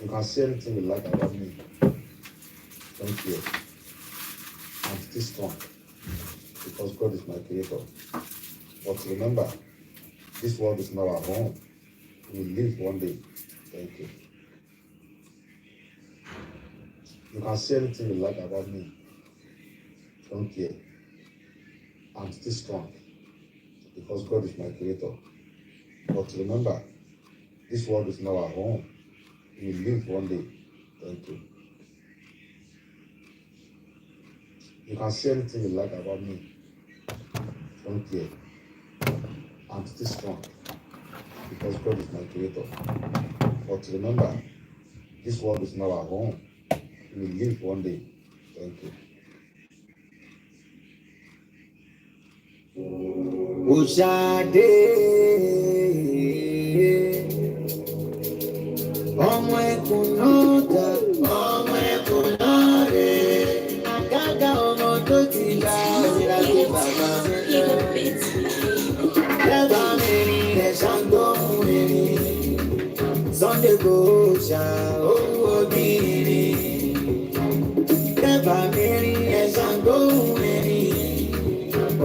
can say anything you like about me. Don't fear. I'm still strong because God is my creator. But remember, this world is not our home. We will live one day. Thank you. You can say anything you like about me. Don't care. I'm still strong because God is my creator. But remember, this world is not our home. We will live one day. Thank you. You can say anything you like about me. Don't care. I'm still strong because God is my creator. But remember, this world is not our home. We will live one day. Thank you. Oṣàdé ọmọ ẹkùn náà dá ọmọ ẹkùn náà rè àgàgà ọmọ tó ti là ìlàjì bàbá mi lọ. Lẹ́bàá mi rí ẹ̀ṣá ń gbóhùn mi rí Sunday kò ṣá owó bìrì. Lẹ́bàá mi rí ẹ̀ṣá ń gbóhùn mi rí.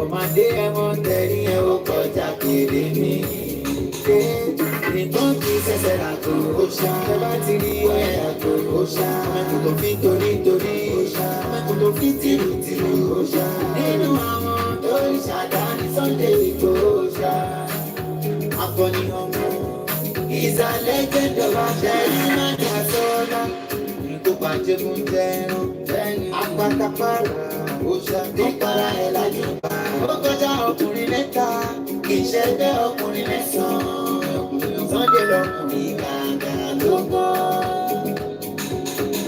Ọmọdé ẹ̀wọ̀n tẹ̀rí ẹ̀wọ̀n kọjá kéré mi. Nìkan kì í ṣẹ̀ṣẹ̀ ràgò òòṣà. Ẹ bá ti rí ẹ̀ ràgò òòṣà. Mẹ́kùn tó fi torí òòṣà. Mẹ́kùn tó fi tìlù òòṣà. Nínú àwọn tó ń ṣàdáni Sunday Igboho òòṣà. Akọni ọmọ ìsàlẹ̀ gbẹ̀dọ̀wà tẹ̀rín máa ní àsọ̀ọ́lá. Ìkópa jẹ́gun tẹ̀rùn apátápárá òòṣà tó para ẹ̀ lájú bá. Ó kọjá ọkùnrin mẹ́ta, ìṣẹ́gbẹ́ ọkùnrin mẹ́sàn-án. Sunday lọkùnrin gàgà tó gbọ́.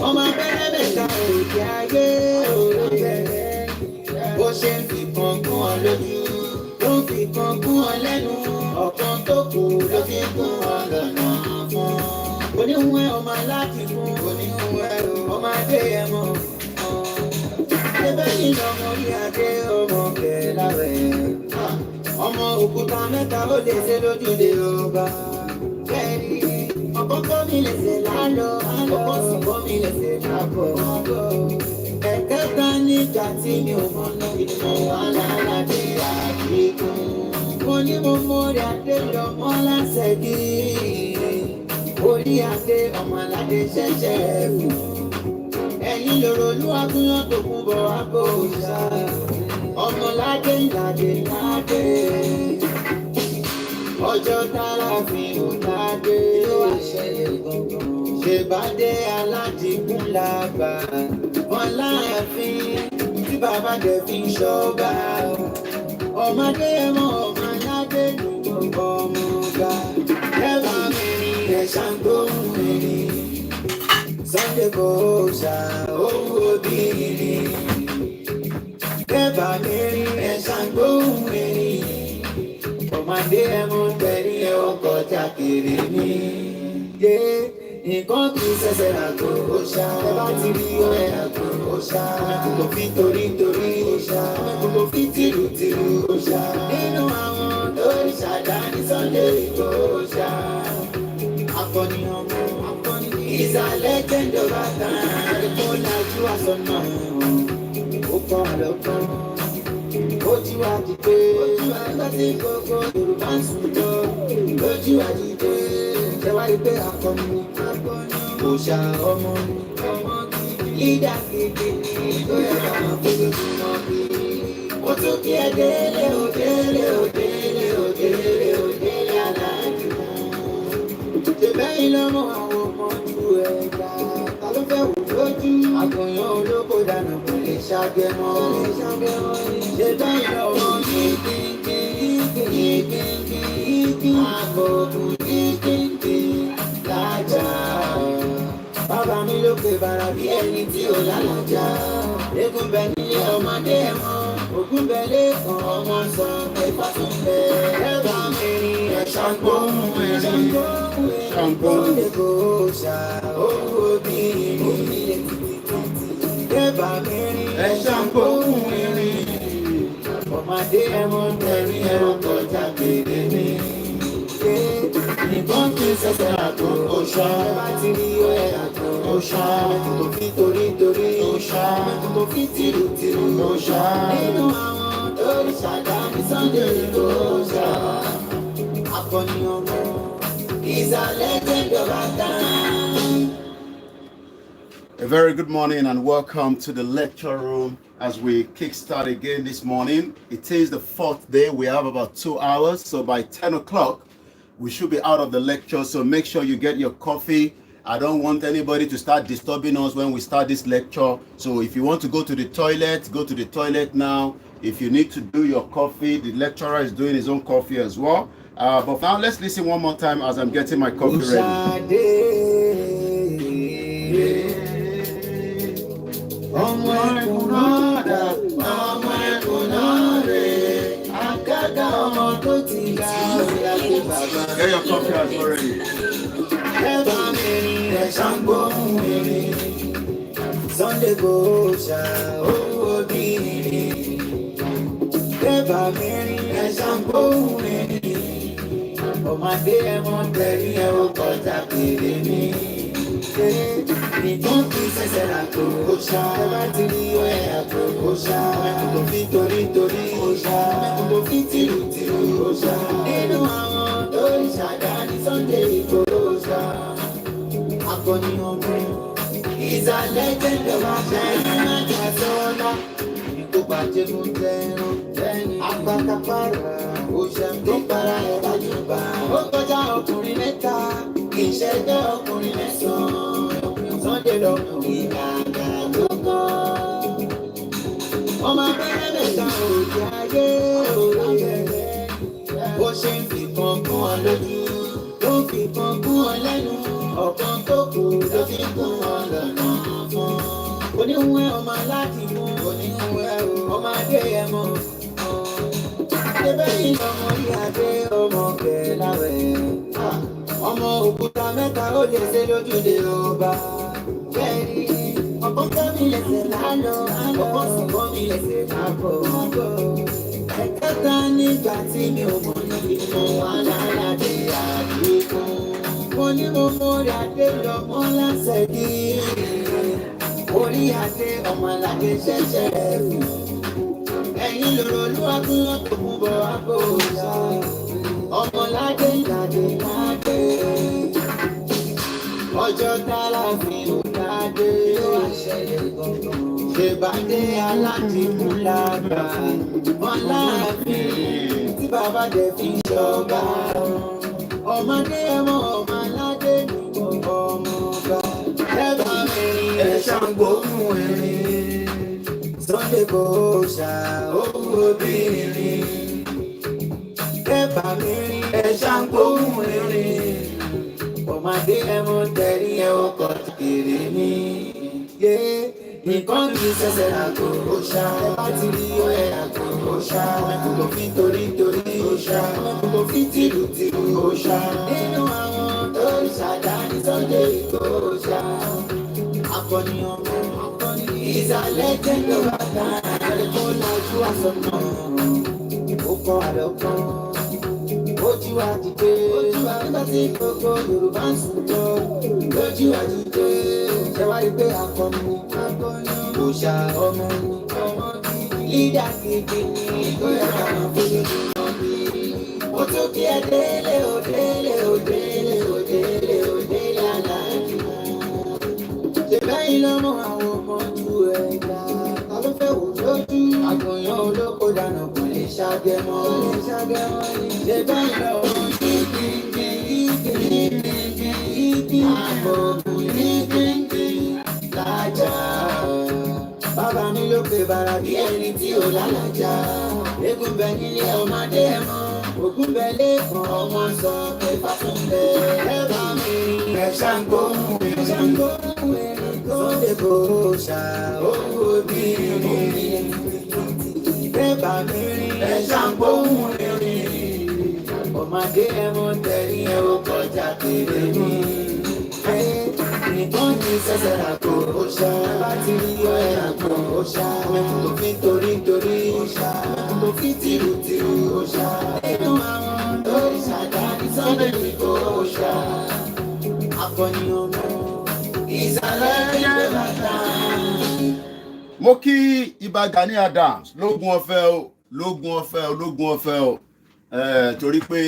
Ọmọ abẹ́rẹ́ mẹ́ta òkè ayé òròbẹ̀rẹ̀. Bó ṣe ń fìbọn gún ọ lójú, ló ń fìbọn gún ọ lẹ́nu. Ọ̀kan tó kù ló fi gún ọ lọ́nà fún. Oníhun ẹ̀ ọmọ aláàtì fún. Oníhun ẹ̀ ọmọ adé ẹ̀ mọ̀. Ẹgbẹ́ yìí lọ́mọ orí adé ọmọ bẹ̀rẹ̀ láwẹ̀. Ọmọ òkúta mẹ́ta ó lè ṣe lójúde ọba. Bẹ́ẹ̀ni, ọ̀kọ́kọ́ mi lè ṣe lálọ́, ọ̀kọ́ sọ̀kọ́ mi lè ṣe lábọ̀. Ẹ̀kẹta nígbà tí mi ò mọ̀ náà ìmọ̀ alálàdé àdínkùn. Mo ní mo mórí adé lọ́mọ lásẹ̀gí. Orí adé ọmọ aládé ṣẹ̀ṣẹ̀ fún. Ẹ̀yin lòrò olúwàgúnyán tó kún bọ̀ wá bò ṣá. Ọmọládé ìlàdé ládé. Ọjọ́ tára fi hùn ládé. Ṣèbádé aládìgún làgbà. Wọ́n láàfin tí bàbá dẹ̀ fi ṣọ́ba. Ọmọdé mọ́ ọmọ aládé ló gbọ́ ọmọ ọba. Lẹ́bàá mi rí ẹ̀ṣá ń gbóhùn mi rí. Sunday kò ṣá owó bìrì. Lẹ́bàá mi rí ẹ̀ṣá ń gbóhùn mi rí. Ọmọdé ẹ̀wọ̀n tẹ̀rí ẹ̀wọ̀n kọjá kéré mi. Nǹkan kì í ṣẹ̀ṣẹ̀ ràgò òòṣà. Ẹ bá ti rí ẹ̀ ràgò òòṣà. Mẹ́kùn tó fi torí òòṣà. Mẹ́kùn tó fi tìlù òòṣà. Nínú àwọn tó ń ṣàdáni Sunday Igboho òòṣà. Akọni ọmọ ìsàlẹ̀ gbẹ̀dọ̀wà tán. Ẹ̀kọ́ lajú àsọ̀nà. Ó kọ́ àlọ́kọ́. Ojú àdìgbé, láti gbogbo Yorùbá ń sùn lọ. Lójú àdìgbé, ṣẹ̀wá ìgbé akọni, òòṣà ọmọ ìdá gidi ní ìgbóyà àwọn fojoojúmọ́ bí. Ó tún kí ẹ délé òdélé òdélé òdélé òdélé aláàjì mú. Ṣèbẹ́yìn lọ́mọ àwọn ọmọ ju ẹ̀dá. Ta ló fẹ́ wò lójú? Àgùnyàn olóko dànù kò lè ṣàgẹmọ. Ṣèbẹ́yìn lọ́mọ yìí àbòkù yìí lájà. Bàbá mi ló pe bàrà bí ẹni tí ò lálàjá. Eégún bẹ nílé ọmọdé ẹ̀mọ́. Ògún bẹ lẹ́kàn ọmọ sọ ẹ̀fà tó ń bẹ. Lẹ́bàá mi rí ẹ̀ṣá gbóhùn ẹ̀rín. Sunday kò ṣá owó bìrì. Lẹ́bàá mi rí ẹ̀ṣá gbóhùn ẹ̀rín. Ọmọdé ẹ̀wọ̀n tẹ̀rí ẹ̀wọ̀n kọjá kéré mi. Nìkan kì ti ṣẹ̀ṣẹ̀ àgbo òòṣà ẹ bá ti rí ẹ àgbo òòṣà mẹ́kùn tó fi torí òòṣà mẹ́kùn tó fi tìrù òòṣà nínú àwọn lórí ṣàdáni Sunday òòṣà akọni ọmọ is a legend of our time. A very good morning and welcome to the lecture room as we kickstart again this morning. It is the 4th day. We have about 2 hours. So by 10 o'clock, we should be out of the lecture. So make sure you get your coffee. I don't want anybody to start disturbing us when we start this lecture. So if you want to go to the toilet, go to the toilet now. If you need to do your coffee, the lecturer is doing his own coffee as well. But now let's listen one more time as I'm getting my coffee ready. Ọmọ ẹkùn náà dà, ọmọ ẹkùn náà rè é, àgàgà ọmọ tó ti ga òyà tó bàbá. Get your coffee out already. Ẹ bá mi rìn ẹ̀ ṣàǹgbóhùn mi rìn, Sunday Igboho owó bí rìn. Ẹ bá mi rìn ẹ̀ ṣàǹgbóhùn mi rìn, ọmọdé ẹ̀ mọ̀ tẹ̀lé ẹ̀ ó kọjá péré mi. Nìkan kì í ṣẹ̀ṣẹ̀ àgbo òòṣà ẹ bá ti rí ẹ àgbo òòṣà mẹ́kùn tó fi torí òòṣà mẹ́kùn tó fi tìrù òòṣà nínú àwọn lórí ṣàdáni Sunday Igboho òòṣà akọni ọmọ is a legend of our time. Àjàsọ́lá ìkópa jẹ́gun jẹ́rán apákápára òòṣà tó para ẹ̀ bájúbà ó kọjá ọkùnrin mẹ́ta kì í ṣẹ́jọ́ ọkùnrin mẹ́sàn-án. Sunday lọkùnrin gàgà gbogbo. Ọmọ abẹ́rẹ́ mẹ́ta òjò ayé òye. Bó ṣe ń fìkan gún ọ lójú, ló ń fìkan gún ọ lẹ́nu. Ọ̀kan tó kù ló fi gún ọ lọ́nà fún. Oníhùn ẹ̀ ọmọ aláàtì mú. Oníhùn ẹ̀ ọmọ adé ẹ̀ mọ̀. Ṣébẹ́ yìí lọmọ yìí adé ọmọ bẹ̀ẹ́ láwẹ̀. Ọmọ òkúta mẹ́ta ó lè ṣe lójúde ọba. Ọ̀pọ̀ kọ́ mi lẹ́sẹ̀ lánàá, ọ̀pọ̀ sì kọ́ mi lẹ́sẹ̀ lábọ̀. Ẹ̀kẹta nígbà tí mi ò mọ̀ níbi mo wà lálàdé àdúgbò. Mo ní mo mórí adé lọ́mọ lásẹ̀ dí. Orí adé ọmọlàdé ṣẹ̀ṣẹ̀ fún. Ẹ̀yin lòrò olúwakún tó kún bọ̀ àbò ọ̀sà. Ọmọládé ìlàdé ládé. Ọjọ́ tálá fi ń dádé. Ṣèbádé aládìmú lágbà. Wọ́n láàfin tí bàbá dẹ̀ fi ṣọba. Ọmọdé ẹmọ ọmọ aládé ní gbogbo ọmọ ọba. Ẹ bá mi rìn ẹ̀ ṣàǹgbóhùn ẹ̀rín. Sunday Igboho owó bí rìn. Ẹ bá mi rìn ẹ̀ ṣàǹgbóhùn ẹ̀rín. Ọmọdé ẹmọ tẹ̀rí ẹ̀ ó kọ̀ kiri mi. Nìkan kì í ṣẹ̀ṣẹ̀ àgbo òòṣà ẹ bá ti rí ẹ àgbo òòṣà mẹ́kùn tó fi torí òòṣà mẹ́kùn tó fi tìrù òòṣà nínú àwọn lórí ṣàdáni Sunday Igboho òòṣà akọni ọmọ is a legend of our time. Àlejò lajú àsọ̀nà ó kọ́ àlọ́kàn. Ojú àdìgbé nígbà tí gbogbo Yorùbá ń sùn jọ lójú àdìgbé ṣe wá rí pé akọni òòṣà ọmọ lídà gidi ní ìgbéyà àwọn fúnlẹ̀ ọmọdé. Ó tún kí ẹ délé òdélé òdélé òdélé òdélé aláàjì. Ṣé bẹ́yìn lọ́mọ àwọn ọmọ ju ẹ̀dá? Ta ló fẹ́ wò lójú? Àgbọ̀nyán olóko dànù kò lè ṣàgẹ̀mọ́. Ṣé bẹ́yìn lọ́mọ lájà? Bàbá mi ló pe bàrà bí ẹni tí ò lálàjà. Eégún bẹ nílé ọmọdé mọ́, ògún bẹ lẹ́kàn ọmọ sọ pé fàtúndé. Ẹ bá mi rìn ẹ̀ ṣàǹgbóhùn ẹ̀rín. Sunday Igboho owó bí rìn. Ẹ bá mi rìn ẹ̀ ṣàǹgbóhùn ẹ̀rín. Ọmọdé ẹmọ tẹ̀rí ẹ̀ ó kọjá péré mi. Nìkan kì í ṣẹ̀ṣẹ̀ àgbo òòṣà bá ti rí ẹ̀ àgbo òòṣà mẹ́kùn tó fi torí òòṣà mẹ́kùn tó fi tìrù òòṣà nínú àwọn lórí ṣàdáni Sunday lẹ́yìn òòṣà akọni ọmọ ìsàlẹ̀ ilẹ̀ bàtà. Mo kí Ìbà Gani Adams lógún ọ̀fẹ́ o torí pé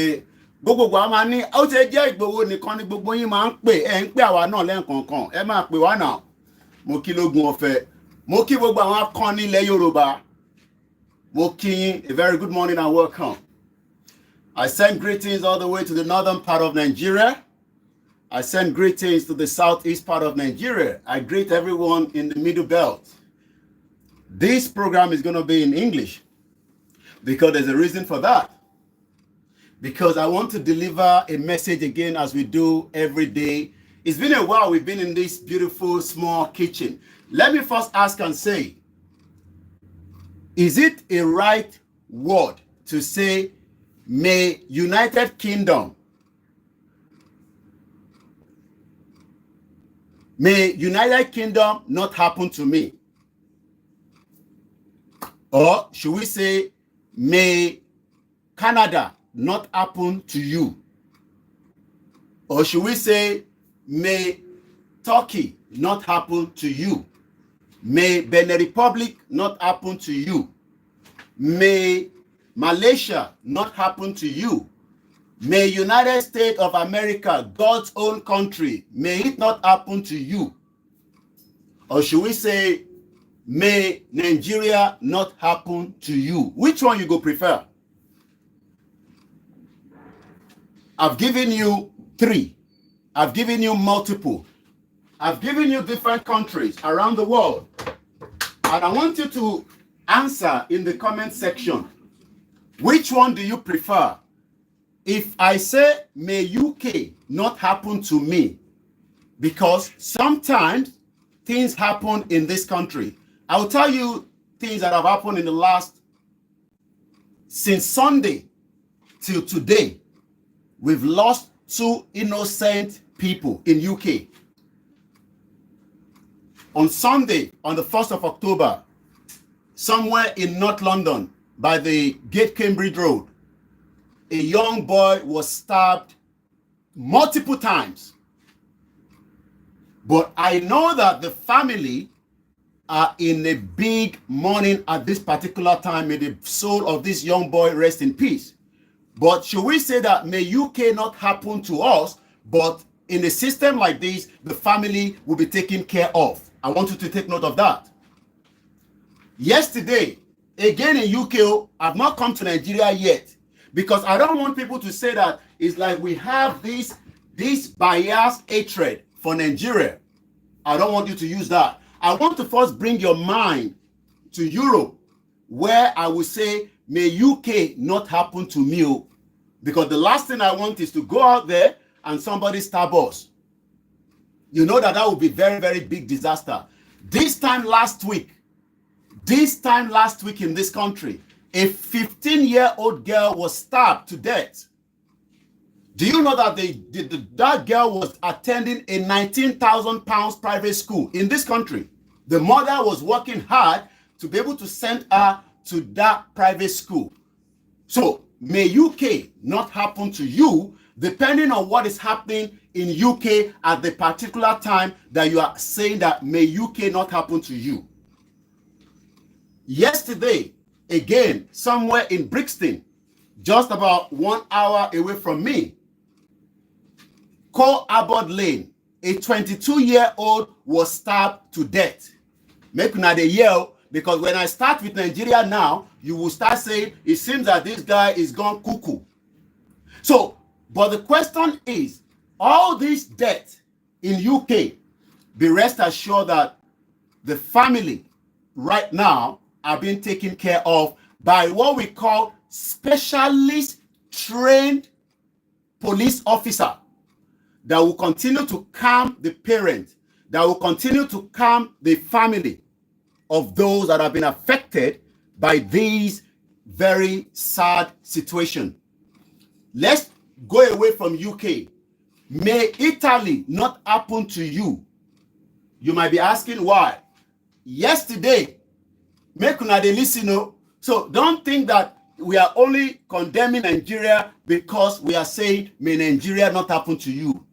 gbogbogbò a máa ní ó ti jẹ́ Ìgbòho nìkan ni gbogbo yín máa ń pè ń pè àwa náà lẹ́ǹkọ̀ọ̀kan ẹ máa pè wá náà. Mo kí lógún ọ̀fẹ́, mo kí gbogbo àwọn akọni ilẹ̀ Yorùbá, mo kí yín a very good morning and welcome. I send greetings all the way to the northern part of Nigeria. I send greetings to the southeast part of Nigeria. I greet everyone in the middle belt. This program is going to be in English because there's a reason for that. Because I want to deliver a message again as we do every day. It's been a while we've been in this beautiful small kitchen. Let me first ask and say, is it a right word to say, may United Kingdom not happen to me? Or should we say, may Canada not happen to you? Or should we say, may Turkey not happen to you? May Benin Republic not happen to you? May Malaysia not happen to you? May United States of America, God's own country, may it not happen to you? Or should we say, may Nigeria not happen to you? Which one you go prefer? I've given you 3. I've given you multiple. I've given you different countries around the world. And I want you to answer in the comment section. Which one do you prefer? If I say, may UK not happen to me, because sometimes things happen in this country. I'll tell you things that have happened in the last, since Sunday till today. We've lost 2 innocent people in UK. On Sunday, on the 1st of October, somewhere in North London, by the Gate Cambridge Road, a young boy was stabbed multiple times. But I know that the family are in a big mourning at this particular time. May the soul of this young boy rest in peace. But should we say that may UK not happen to us, but in a system like this, the family will be taken care of? I want you to take note of that. Yesterday, again in UK, I've not come to Nigeria yet, because I don't want people to say that it's like we have this biased hatred for Nigeria. I don't want you to use that. I want to first bring your mind to Europe, where I will say, may UK not happen to me, because the last thing I want is to go out there and somebody stab us. You know that would be very, very big disaster. This time last week in this country, a 15-year-old girl was stabbed to death. Do you know that that girl was attending a £19,000 private school in this country? The mother was working hard to be able to send her to that private school. So may UK not happen to you, depending on what is happening in UK at the particular time that you are saying that may UK not happen to you. Yesterday, again, somewhere in Brixton, just about 1 hour away from me, Cole Abbott Lane, a 22-year-old was stabbed to death. Make una dey yell, because when I start with Nigeria now, you will start saying, it seems that this guy is gone cuckoo. So, but the question is, all this death in UK, be rest assured that the family right now are being taken care of by what we call specialist trained police officer that will continue to calm the parent, that will continue to calm the family of those that have been affected by these very sad situation. Let's go away from UK. May Italy not happen to you. You might be asking why. Yesterday, make una dey listen. So don't think that we are only condemning Nigeria because we are saying, may Nigeria not happen to you.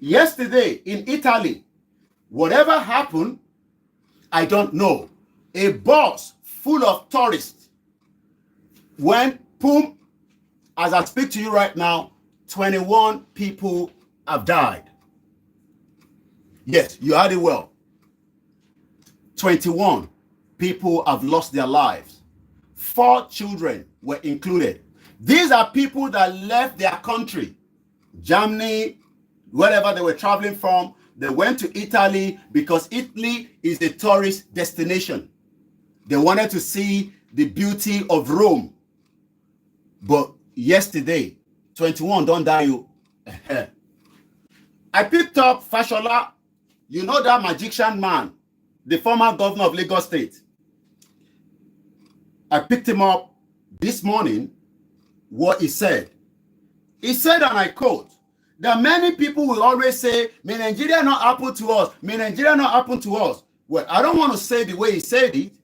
Yesterday in Italy, whatever happened, I don't know. A bus full of tourists went, boom, as I speak to you right now, 21 people have died. Yes, you heard it well. 21 people have lost their lives. 4 children were included. These are people that left their country, Germany, wherever they were traveling from. They went to Italy because Italy is a tourist destination. They wanted to see the beauty of Rome. But yesterday, 21 don't die. You. I picked up Fashola. You know that magician man, the former governor of Lagos State. I picked him up this morning. What he said. He said, and I quote, that many people will always say, may Nigeria not happen to us. May Nigeria not happen to us. Well, I don't want to say the way he said it,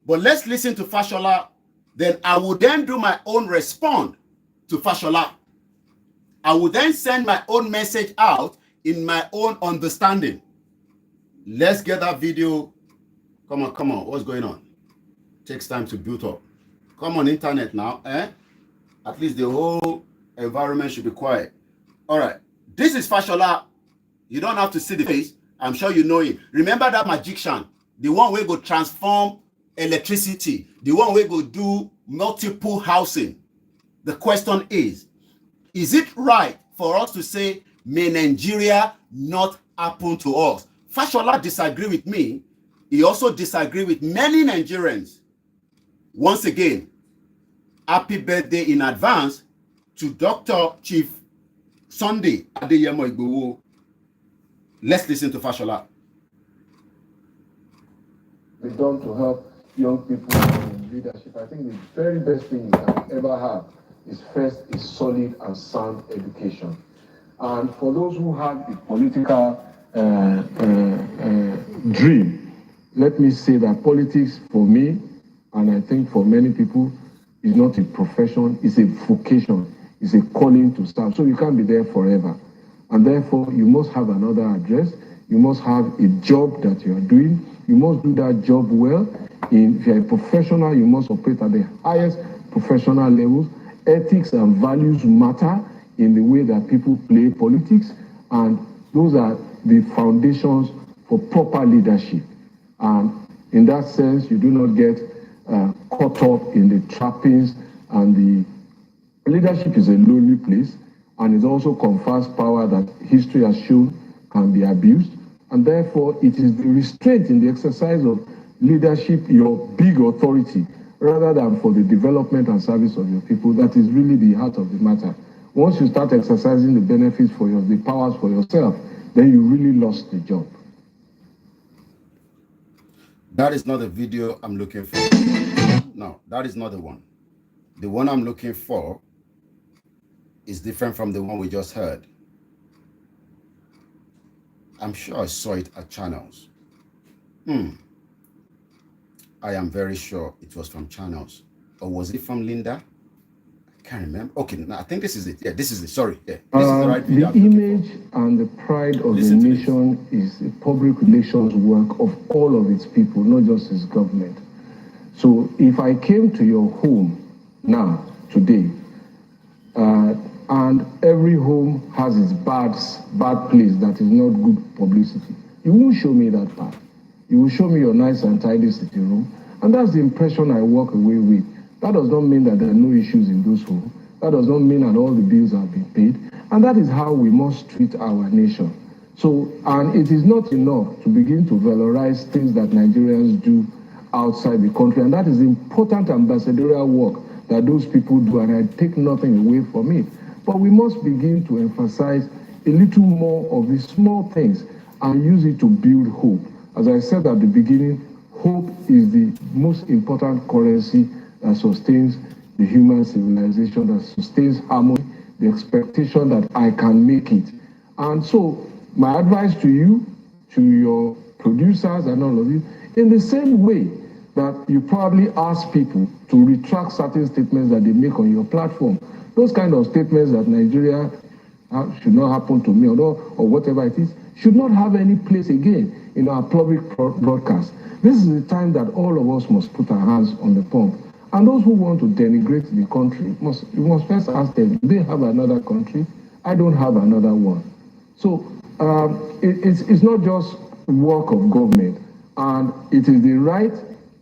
but let's listen to Fashola. Then I will then do my own response to Fashola. I will then send my own message out in my own understanding. Let's get that video. Come on. What's going on? Takes time to build up. Come on, internet now. At least the whole environment should be quiet. All right. This is Fashola. You don't have to see the face. I'm sure you know him. Remember that magician, the one where go transform electricity, the one where go do multiple housing. The question is it right for us to say, may Nigeria not happen to us? Fashola disagree with me. He also disagree with many Nigerians. Once again, happy birthday in advance to Dr. Chief Sunday Adeyemo Igboho. Let's listen to Fashola. We've done to help young people in leadership. I think the very best thing you can ever have is first a solid and sound education. And for those who have the political dream, let me say that politics for me, and I think for many people, is not a profession, it's a vocation, it's a calling to serve. So you can't be there forever. And therefore, you must have another address, you must have a job that you are doing, you must do that job well. If you're a professional, you must operate at the highest professional levels. Ethics and values matter in the way that people play politics, and those are the foundations for proper leadership. And in that sense, you do not get caught up in the trappings, and the leadership is a lonely place, and it also confers power that history has shown can be abused, and therefore it is the restraint in the exercise of leadership, your big authority, rather than for the development and service of your people, that is really the heart of the matter. Once you start exercising the benefits for the powers for yourself, then you really lost the job. That is not the video I'm looking for. No, that is not the one. The one I'm looking for is different from the one we just heard. I'm sure I saw it at Channels. I am very sure it was from Channels. Or was it from Linda? I can't remember. Okay, no, I think this is it. Yeah, this is it. Sorry. Yeah, this is the right video. The image and the pride of the nation is a public relations work of all of its people, not just its government. So if I came to your home now, today, and every home has its bad place that is not good publicity, you won't show me that part. You will show me your nice and tidy sitting room, and that's the impression I walk away with. That does not mean that there are no issues in those homes. That does not mean that all the bills have been paid. And that is how we must treat our nation. So, and it is not enough to begin to valorize things that Nigerians do outside the country. And that is important ambassadorial work that those people do, and I take nothing away from it. But we must begin to emphasize a little more of the small things and use it to build hope. As I said at the beginning, hope is the most important currency that sustains the human civilization, that sustains harmony, the expectation that I can make it. And so my advice to you, to your producers and all of you, in the same way, that you probably ask people to retract certain statements that they make on your platform. Those kind of statements that Nigeria should not happen to me or whatever it is, should not have any place again in our public broadcast. This is the time that all of us must put our hands on the pump. And those who want to denigrate the country, you must first ask them, do they have another country? I don't have another one. So it's not just work of government, and it is the right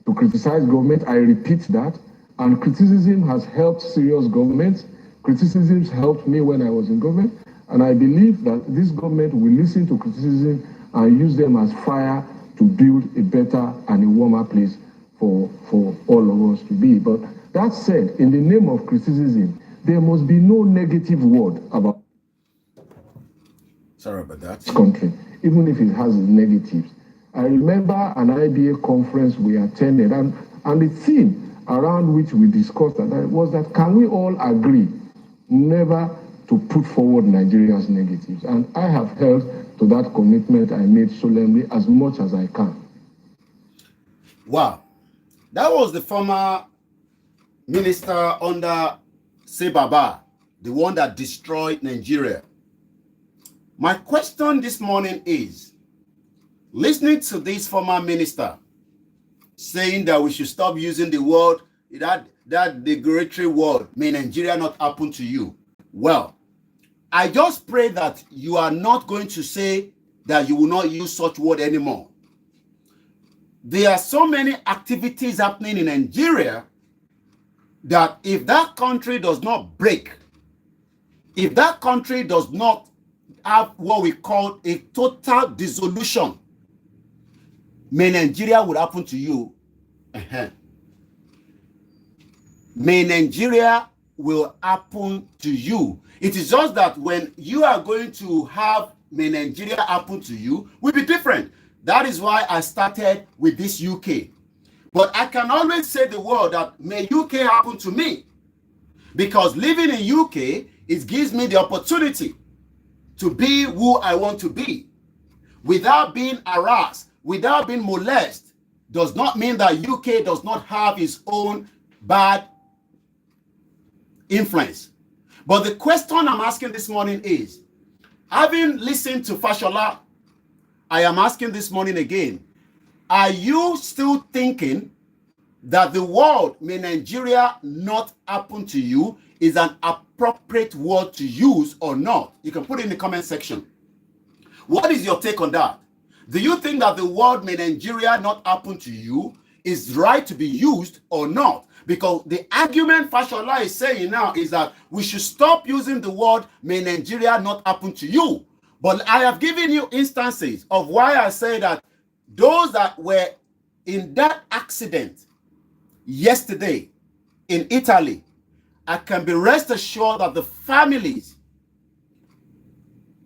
to criticize government. I repeat that. And criticism has helped serious governments. Criticisms helped me when I was in government. And I believe that this government will listen to criticism and use them as fire to build a better and a warmer place for all of us to be. But that said, in the name of criticism, there must be no negative word about this country, even if it has negatives. I remember an IBA conference we attended, and the theme around which we discussed that was that, can we all agree never to put forward Nigeria's negatives? And I have held to that commitment I made solemnly as much as I can. Wow. That was the former minister under Sebaba, the one that destroyed Nigeria. My question this morning is, listening to this former minister saying that we should stop using the word, that derogatory word, may Nigeria not happen to you. Well, I just pray that you are not going to say that you will not use such word anymore. There are so many activities happening in Nigeria that if that country does not break, if that country does not have what we call a total dissolution, may Nigeria would happen to you. May Nigeria will happen to you. It is just that when you are going to have may Nigeria happen to you, will be different. That is why I started with this UK. But I can always say the word that may UK happen to me, because living in UK, it gives me the opportunity to be who I want to be without being harassed, without being molested. Does not mean that UK does not have its own bad influence. But the question I'm asking this morning is, having listened to Fashola, I am asking this morning again, are you still thinking that the word may Nigeria not happen to you is an appropriate word to use or not? You can put it in the comment section. What is your take on that? Do you think that the word may Nigeria not happen to you is right to be used or not? Because the argument Fashola is saying now is that we should stop using the word may Nigeria not happen to you. But I have given you instances of why I say that those that were in that accident yesterday in Italy, I can be rest assured that the families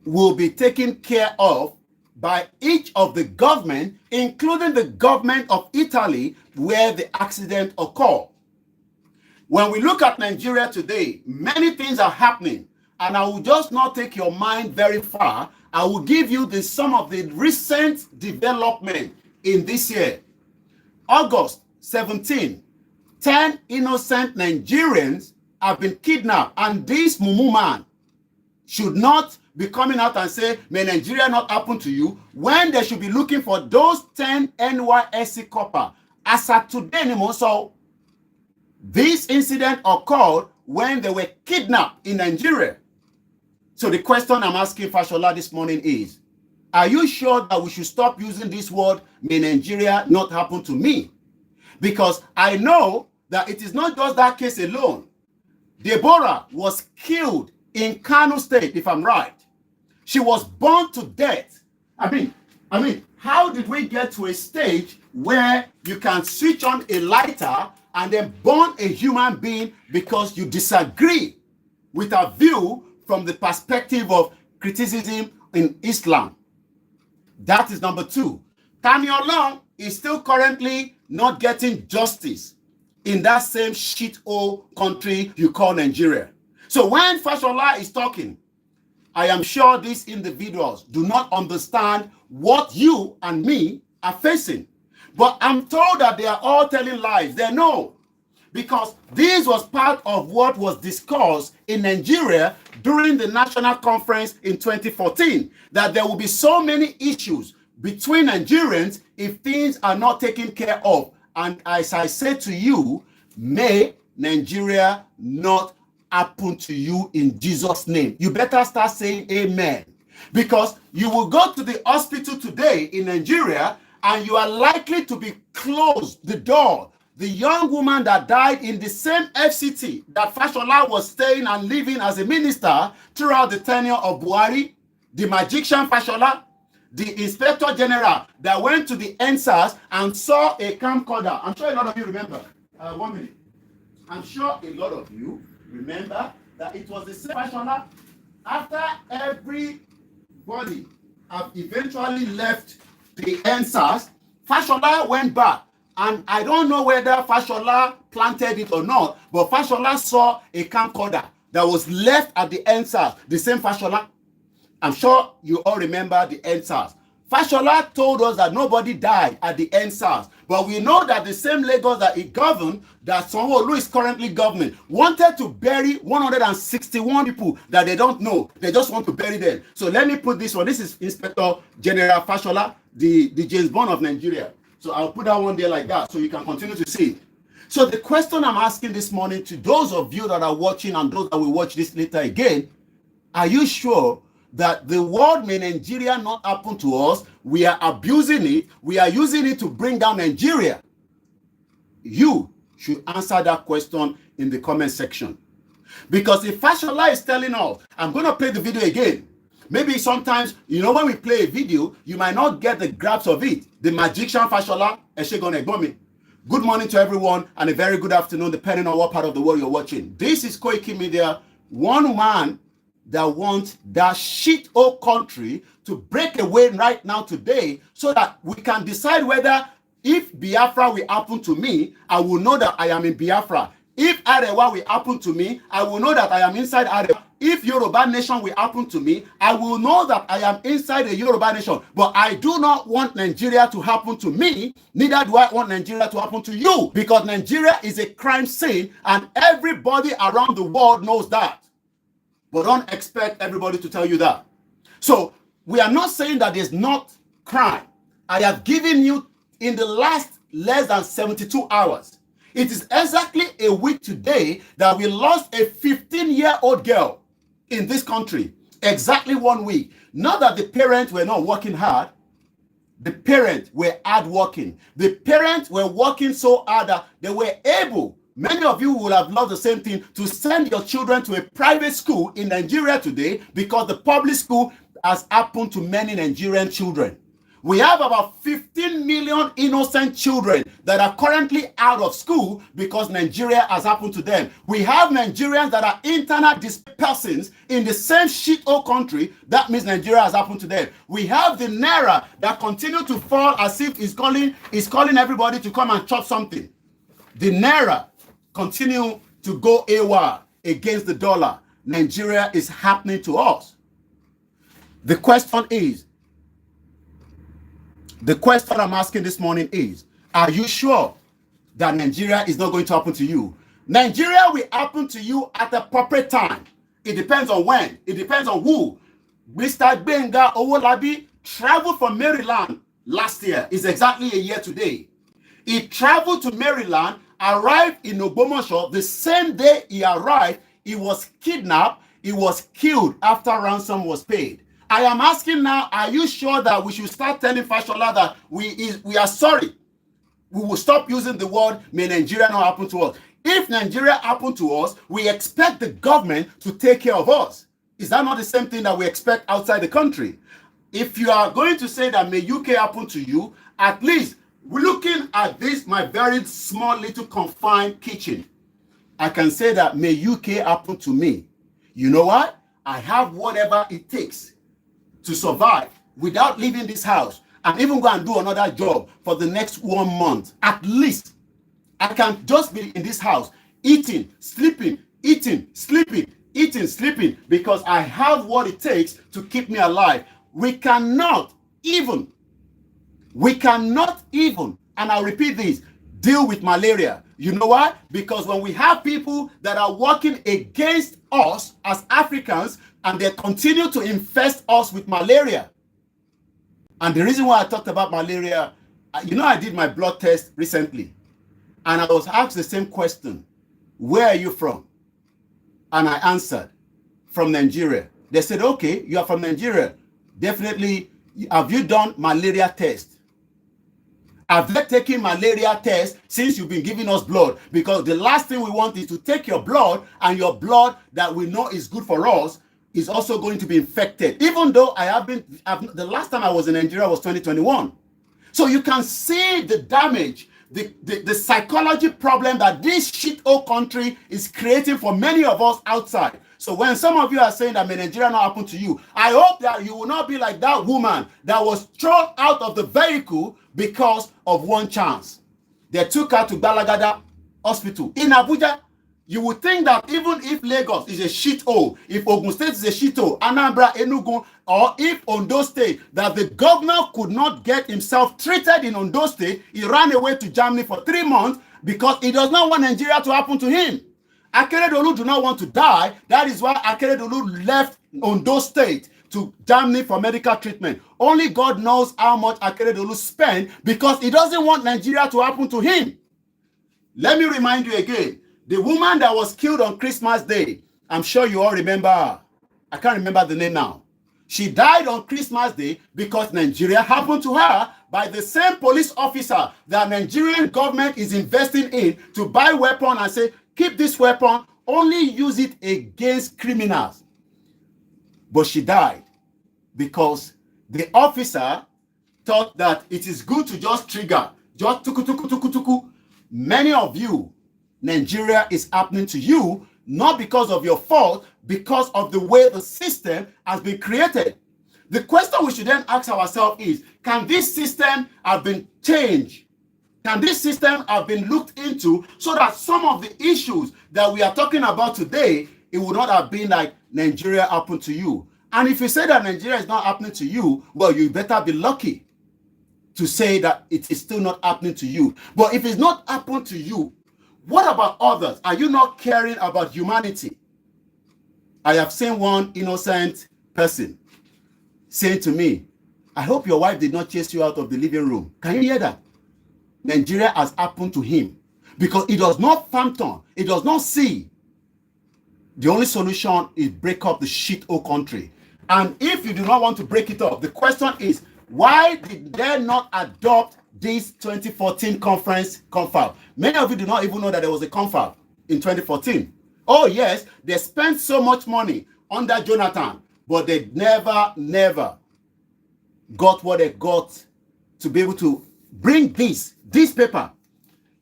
will be taken care of by each of the government, including the government of Italy, where the accident occurred. When we look at Nigeria today, many things are happening, and I will just not take your mind very far. I will give you some of the recent development in this year. August 17, 10 innocent Nigerians have been kidnapped, and this Mumu man should not be coming out and say, may Nigeria not happen to you, when they should be looking for those 10 NYSC copper. As at today, so this incident occurred when they were kidnapped in Nigeria. So the question I'm asking Fashola this morning is, are you sure that we should stop using this word, may Nigeria not happen to me? Because I know that it is not just that case alone. Deborah was killed in Kano State, if I'm right. She was burned to death. I mean, how did we get to a stage where you can switch on a lighter and then burn a human being because you disagree with a view from the perspective of criticism in Islam? That is number two. Tani Long is still currently not getting justice in that same shithole country you call Nigeria. So when Fashola is talking, I am sure these individuals do not understand what you and me are facing. But I'm told that they are all telling lies. They know. Because this was part of what was discussed in Nigeria during the national conference in 2014, that there will be so many issues between Nigerians if things are not taken care of. And as I said to you, may Nigeria not happen to you in Jesus' name. You better start saying amen. Because you will go to the hospital today in Nigeria and you are likely to be closed the door. The young woman that died in the same FCT that Fashola was staying and living as a minister throughout the tenure of Buhari, the magician Fashola, the inspector general that went to the NSAS and saw a camcorder. I'm sure a lot of you remember. 1 minute. I'm sure a lot of you remember that it was the same Fashola. After everybody have eventually left the NSAS, Fashola went back. And I don't know whether Fashola planted it or not, but Fashola saw a camcorder that was left at the NSAS, the same Fashola. I'm sure you all remember the NSAS. Fashola told us that nobody died at the NSAS, but we know that the same Lagos that he governed, that Sanwo-Olu is currently governing, wanted to bury 161 people that they don't know. They just want to bury them. So let me put this one. This is Inspector General Fashola, the James Bond of Nigeria. So I'll put that one there like that so you can continue to see it. So the question I'm asking this morning to those of you that are watching and those that will watch this later again, are you sure that the word may Nigeria not happen to us? We are abusing it. We are using it to bring down Nigeria. You should answer that question in the comment section. Because if Fashola is telling us, I'm going to play the video again. Maybe sometimes, you know, when we play a video, you might not get the grasp of it. The magician Fashola, good morning to everyone and a very good afternoon, depending on what part of the world you're watching. This is Koiki Media, one man that wants that shit old country to break away right now today so that we can decide whether if Biafra will happen to me, I will know that I am in Biafra. If Arewa will happen to me, I will know that I am inside Arewa. If Yoruba nation will happen to me, I will know that I am inside a Yoruba nation. But I do not want Nigeria to happen to me, neither do I want Nigeria to happen to you, because Nigeria is a crime scene and everybody around the world knows that. But don't expect everybody to tell you that. So we are not saying that there's not crime. I have given you in the last less than 72 hours. It is exactly a week today that we lost a 15-year-old girl in this country. Exactly 1 week. Not that the parents were not working hard. The parents were hard working. The parents were working so hard that they were able, many of you will have loved the same thing, to send your children to a private school in Nigeria today because the public school has happened to many Nigerian children. We have about 15 million innocent children that are currently out of school because Nigeria has happened to them. We have Nigerians that are internal displaced persons in the same shithole country. That means Nigeria has happened to them. We have the Naira that continue to fall as if it's calling everybody to come and chop something. The Naira continue to go AWOL against the dollar. Nigeria is happening to us. The question I'm asking this morning is, are you sure that Nigeria is not going to happen to you? Nigeria will happen to you at the proper time. It depends on when. It depends on who. Mr. Benga Owolabi traveled from Maryland last year. It's exactly a year today. He traveled to Maryland, arrived in Ogbomoso. The same day he arrived, he was kidnapped. He was killed after ransom was paid. I am asking now, are you sure that we should start telling Fashola that we are sorry? We will stop using the word, may Nigeria not happen to us. If Nigeria happen to us, we expect the government to take care of us. Is that not the same thing that we expect outside the country? If you are going to say that may UK happen to you, at least looking at this, my very small little confined kitchen, I can say that may UK happen to me. You know what? I have whatever it takes to survive without leaving this house and even go and do another job for the next 1 month. At least I can just be in this house eating, sleeping, eating, sleeping, eating, sleeping, because I have what it takes to keep me alive. We cannot even and I'll repeat this, deal with malaria. You know why? Because when we have people that are working against us as Africans and they continue to infest us with malaria. And the reason why I talked about malaria, you know, I did my blood test recently and I was asked the same question. Where are you from? And I answered, from Nigeria. They said, okay, you are from Nigeria. Definitely, have you done malaria test? Have they taken malaria test since you've been giving us blood? Because the last thing we want is to take your blood, and your blood that we know is good for us is also going to be infected. Even though the last time I was in Nigeria was 2021. So you can see the damage, the psychology problem that this shithole country is creating for many of us outside. So when some of you are saying that may Nigeria not happen to you, I hope that you will not be like that woman that was thrown out of the vehicle because of one chance. They took her to Balagada Hospital in Abuja. You would think that even if Lagos is a shithole, if Ogun State is a shithole, Anambra, Enugu, or if Ondo State, that the governor could not get himself treated in Ondo State, he ran away to Germany for 3 months because he does not want Nigeria to happen to him. Akeredolu do not want to die. That is why Akeredolu left Ondo State to Germany for medical treatment. Only God knows how much Akeredolu spent because he doesn't want Nigeria to happen to him. Let me remind you again. The woman that was killed on Christmas Day, I'm sure you all remember her. I can't remember the name now. She died on Christmas Day because Nigeria happened to her by the same police officer that Nigerian government is investing in to buy weapon and say, keep this weapon, only use it against criminals. But she died because the officer thought that it is good to just trigger, just tuku tuku tuku tuku. Many of you, Nigeria is happening to you, not because of your fault, because of the way the system has been created. The question we should then ask ourselves is, can this system have been changed? Can this system have been looked into so that some of the issues that we are talking about today, it would not have been like Nigeria happened to you? And if you say that Nigeria is not happening to you, well, you better be lucky to say that it is still not happening to you. But if it's not happened to you, what about others? Are you not caring about humanity? I have seen one innocent person saying to me, I hope your wife did not chase you out of the living room. Can you hear that? Nigeria has happened to him because it does not phantom, it does not see. The only solution is break up the shithole country. And if you do not want to break it up, the question is, why did they not adopt this 2014 confab? Many of you do not even know that there was a confab in 2014. Oh yes, they spent so much money under Jonathan, but they never got what they got to be able to bring this paper.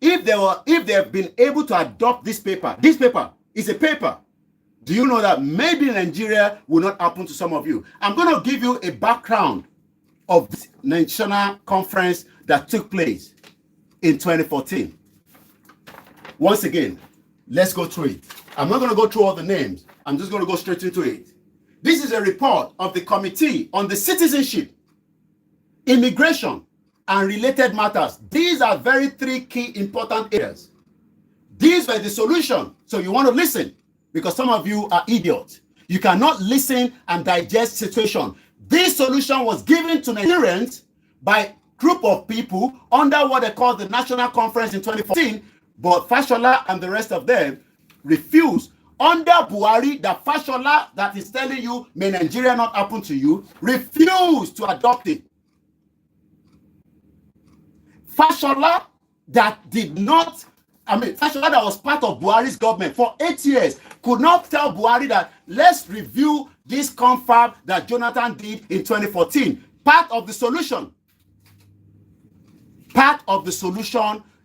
If they have been able to adopt this paper is a paper. Do you know that maybe Nigeria will not happen to some of you? I'm going to give you a background of this national conference that took place in 2014. Once again, let's go through it. I'm not going to go through all the names. I'm just going to go straight into it. This is a report of the Committee on the Citizenship, Immigration, and Related Matters. These are three key important areas. These were the solution. So you want to listen because some of you are idiots. You cannot listen and digest situation. This solution was given to Nigerians by a group of people under what they call the National Conference in 2014, but Fashola and the rest of them refused. Under Buhari, the Fashola that is telling you, may Nigeria not happen to you, refused to adopt it. Fashola that did not, Fashola that was part of Buhari's government for 8 years could not tell Buhari that let's review this confab that Jonathan did in 2014. Part of the solution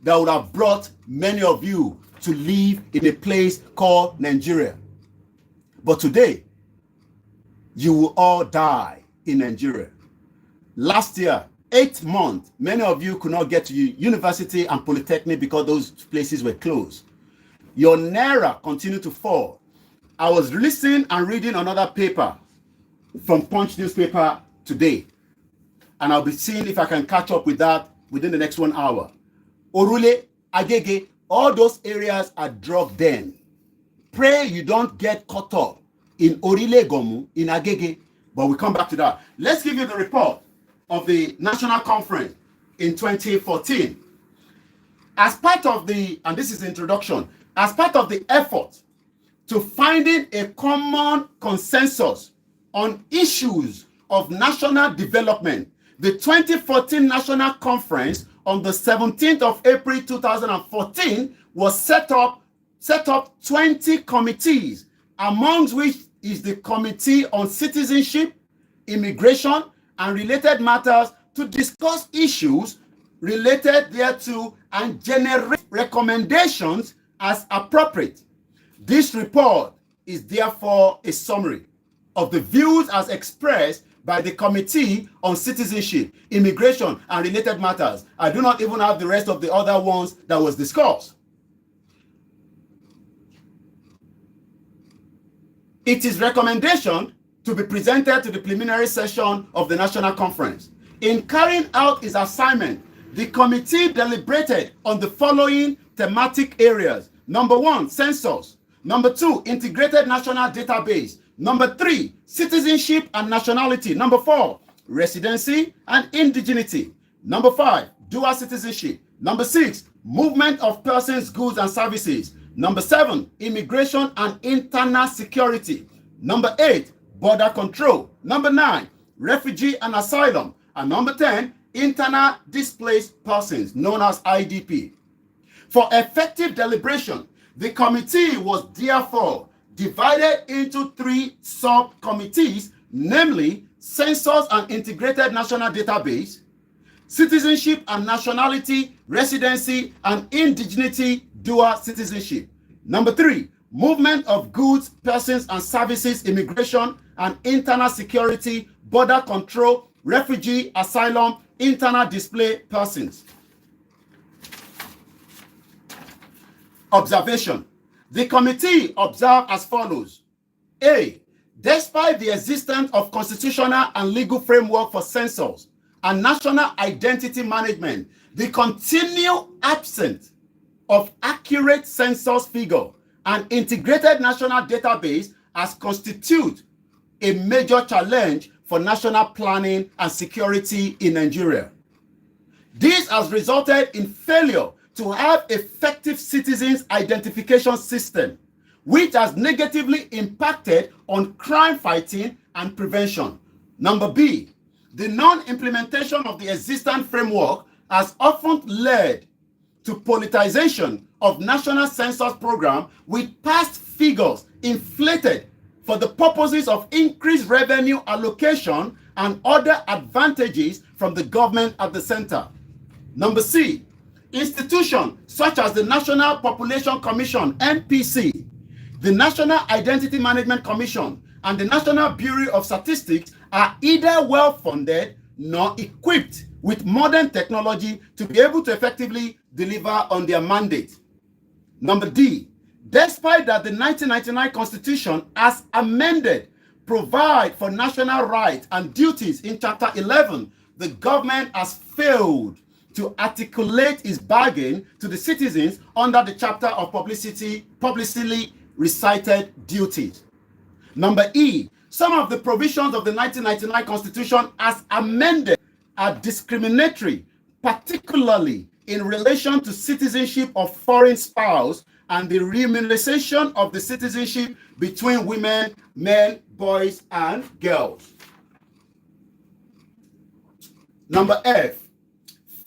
that would have brought many of you to live in a place called Nigeria. But today, you will all die in Nigeria. Last year, 8 months, many of you could not get to university and polytechnic because those places were closed. Your naira continued to fall. I was listening and reading another paper from Punch newspaper today, and I'll be seeing if I can catch up with that within the next 1 hour. Orule, Agege, all those areas are drug den. Pray you don't get caught up in Orile Gomu, in Agege, but we'll come back to that. Let's give you the report of the National Conference in 2014. As part of the, and this is the introduction, as part of the effort to finding a common consensus on issues of national development, the 2014 National Conference on the 17th of April 2014 was set up 20 committees, amongst which is the Committee on Citizenship, Immigration, and Related Matters, to discuss issues related thereto and generate recommendations as appropriate. This report is therefore a summary of the views as expressed by the Committee on Citizenship, Immigration, and Related Matters. I do not even have the rest of the other ones that was discussed. It is recommendation to be presented to the preliminary session of the National Conference. In carrying out its assignment, the committee deliberated on the following thematic areas. Number 1, census. Number 2, integrated national database. Number 3, citizenship and nationality. Number 4, residency and indigeneity. Number 5, dual citizenship. Number 6, movement of persons, goods, and services. Number 7, immigration and internal security. Number 8, border control. Number 9, refugee and asylum. And number 10, internal displaced persons, known as IDP. For effective deliberation, the committee was therefore divided into 3 subcommittees, namely census and integrated national database, citizenship and nationality, residency, and indigeneity, dual citizenship. Number 3, movement of goods, persons, and services, immigration and internal security, border control, refugee, asylum, internal displaced persons. Observation. The committee observed as follows. A, despite the existence of constitutional and legal framework for census and national identity management, the continued absence of accurate census figure and integrated national database has constituted a major challenge for national planning and security in Nigeria. This has resulted in failure to have effective citizens identification system, which has negatively impacted on crime fighting and prevention. Number B, the non-implementation of the existing framework has often led to politicization of national census program, with past figures inflated for the purposes of increased revenue allocation and other advantages from the government at the center. Number C, institutions such as the National Population Commission, NPC, the National Identity Management Commission, and the National Bureau of Statistics are either well-funded nor equipped with modern technology to be able to effectively deliver on their mandate. Number D, despite that the 1999 Constitution, as amended, provide for national rights and duties in Chapter 11, the government has failed to articulate its bargain to the citizens under the chapter of publicly recited duties. Number E, some of the provisions of the 1999 Constitution as amended are discriminatory, particularly in relation to citizenship of foreign spouse and the remuneration of the citizenship between women, men, boys, and girls. Number F,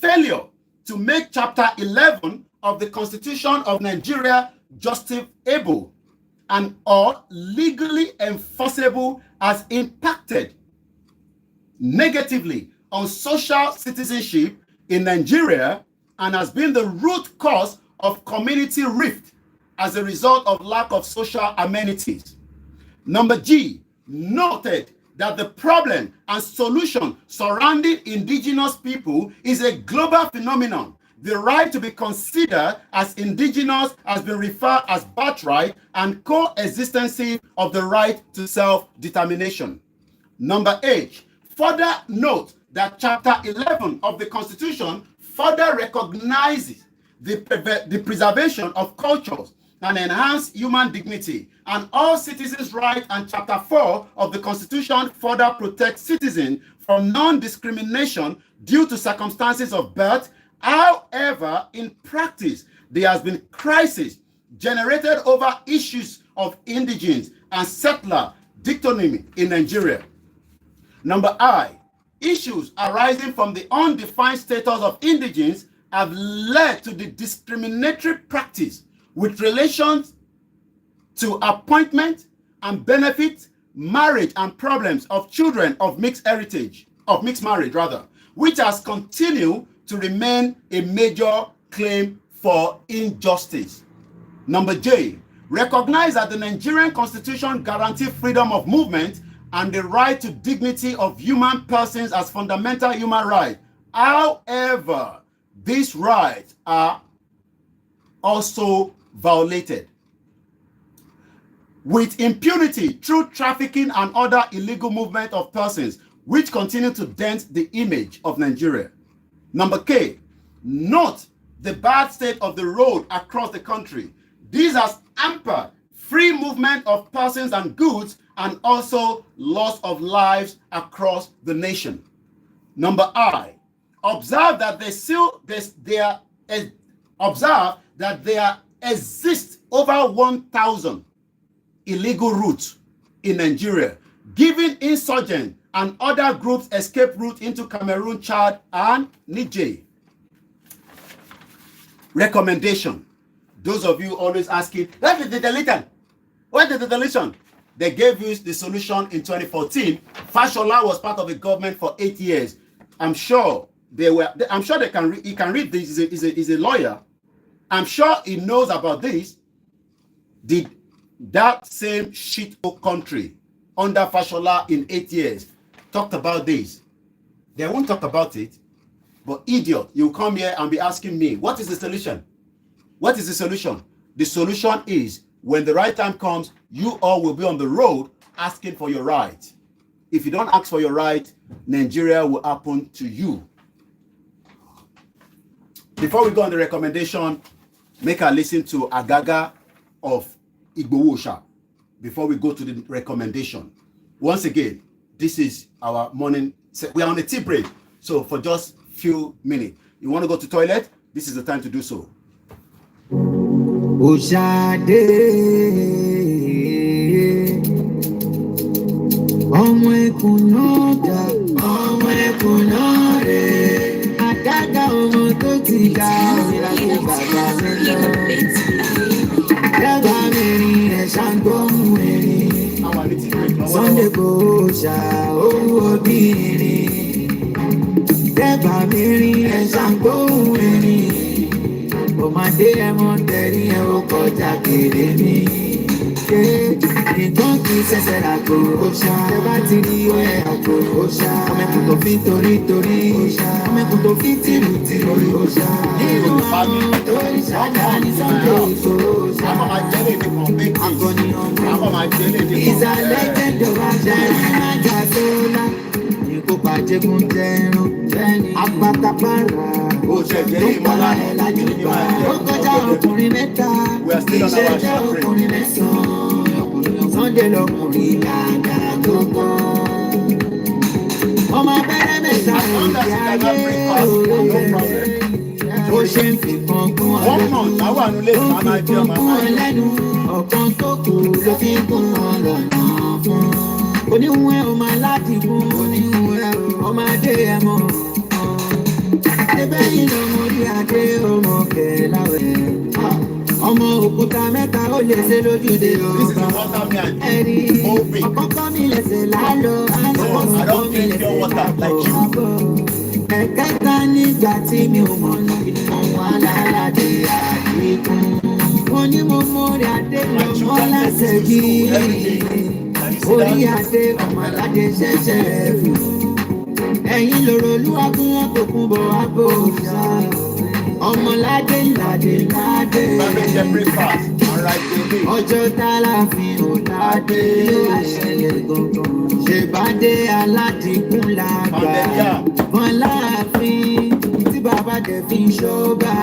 failure to make Chapter 11 of the Constitution of Nigeria justifiable and or legally enforceable has impacted negatively on social citizenship in Nigeria and has been the root cause of community rift as a result of lack of social amenities. Number G, noted that the problem and solution surrounding indigenous people is a global phenomenon. The right to be considered as indigenous has been referred as birthright and coexistence of the right to self-determination. Number H, further note that Chapter 11 of the Constitution further recognizes the preservation of cultures, and enhance human dignity and all citizens' rights, and Chapter 4 of the Constitution further protects citizens from non-discrimination due to circumstances of birth. However, in practice, there has been crisis generated over issues of indigenous and settler dichotomy in Nigeria. Number I, issues arising from the undefined status of indigenous have led to the discriminatory practice with relations to appointment and benefit, marriage, and problems of children of mixed heritage, of mixed marriage rather, which has continued to remain a major claim for injustice. Number J, recognize that the Nigerian Constitution guarantees freedom of movement and the right to dignity of human persons as fundamental human rights. However, these rights are also violated with impunity through trafficking and other illegal movement of persons, which continue to dent the image of Nigeria. Number K, note the bad state of the road across the country. This has hampered free movement of persons and goods and also loss of lives across the nation. Number I, observe that there exist over 1,000 illegal routes in Nigeria, giving insurgents and other groups escape route into Cameroon, Chad, and Niger. Recommendation. Those of you always asking, what is the deletion? What is the deletion? They gave you the solution in 2014. Fashola was part of the government for 8 years. I'm sure they can he can read this. He's a lawyer. I'm sure he knows about this. Did that same shit country under Fashola in 8 years talked about this? They won't talk about it. But idiot, you come here and be asking me, what is the solution? What is the solution? The solution is when the right time comes, you all will be on the road asking for your right. If you don't ask for your right, Nigeria will happen to you. Before we go on the recommendation, make a listen to Agaga of Igbowosha before we go to the recommendation. Once again, this is our morning. We are on a tea break, so for just few minutes. You want to go to toilet? This is the time to do so. Oshade ọmọ ẹkùnọ́dà ọmọ ẹkùnọ́rẹ àgàgà ọmọ tó ti ga ìlànà bàbá mi lọ dábàá mi rìn ẹ̀ṣà ń gbóhùn ẹ̀rìn Sunday Igboho owó obìnrin dábàá mi rìn ẹ̀ṣà ń gbóhùn ẹ̀rìn ọmọdé ẹ̀mọ́ tẹ̀rí ẹ̀ ó kọjá kéré mi. Nǹkan kì í ṣẹ̀ṣẹ̀ ràgò òòṣà. Ẹ bá ti rí ọ̀ẹ́ àgò òòṣà. Ọmọkùn tó fi torí òòṣà. Ọmọkùn tó fi tìlù òòṣà. Nínú àwọn tó ń ṣàdá ní Sunday Igboho. Akọni ọmọ ìsàlẹ̀ jẹ́jọba jẹ́rìn májà sólá. Ikú pàjẹ́kùn jẹ́rùn. Apátápárá. Ó ṣẹ̀jẹ̀ ìmọ̀lá ẹ̀ lájú bá. Ó kọjá ọkùnrin mẹ́ta. Ìṣẹ̀jẹ̀ ọkùnrin mẹ́sàn-án. Sunday lọkùnrin dáadáa tó kọ́. Ọmọ abẹ́rẹ́ mẹ́ta ìdí ayé òye. Ó ṣe ń fi kan kún ọlọ́dún. Ó fi kan kún ẹlẹ́nu. Ọ̀kan tó kù ló fi kún ọlọ́nà fún. Oníhun ẹ̀ ọmọ aládìgún. Oníhun ẹ̀ ọmọ adé ẹ̀ mọ̀. Ẹbẹ́ yìí lọ́mọ orí adé ọmọ kẹ̀láwẹ̀. Ọmọ òkúta mẹ́ta ó lè ṣe lójúde ọba. Ẹ̀rí ọ̀kọ́kọ́ mi lè ṣe lálọ́. Àlọ́kọ́ mi lè ṣe lábọ̀. Ẹ̀kẹta nígbà tí mi ò mọ̀ ní ọ̀hún alálàdé àdínkùn. Mo ní mo mórí adé lọ́mọ lẹ́sẹ̀ yìí. Orí adé ọmọ aládé ṣẹ̀ṣẹ̀ fún. Ẹ̀yin lòrò olúwa kún wọn kò kún bọ̀ wá bò ṣá. Ọmọládé ládé ládé. Ọjọ́ tálà fi hàn ládé. Àṣẹlẹ̀ gbọ̀ngàn. Ṣèbádé aládìkún lágbà. Wọ́n láàfin tí bàbá dẹ̀ fi ń ṣọ́ba.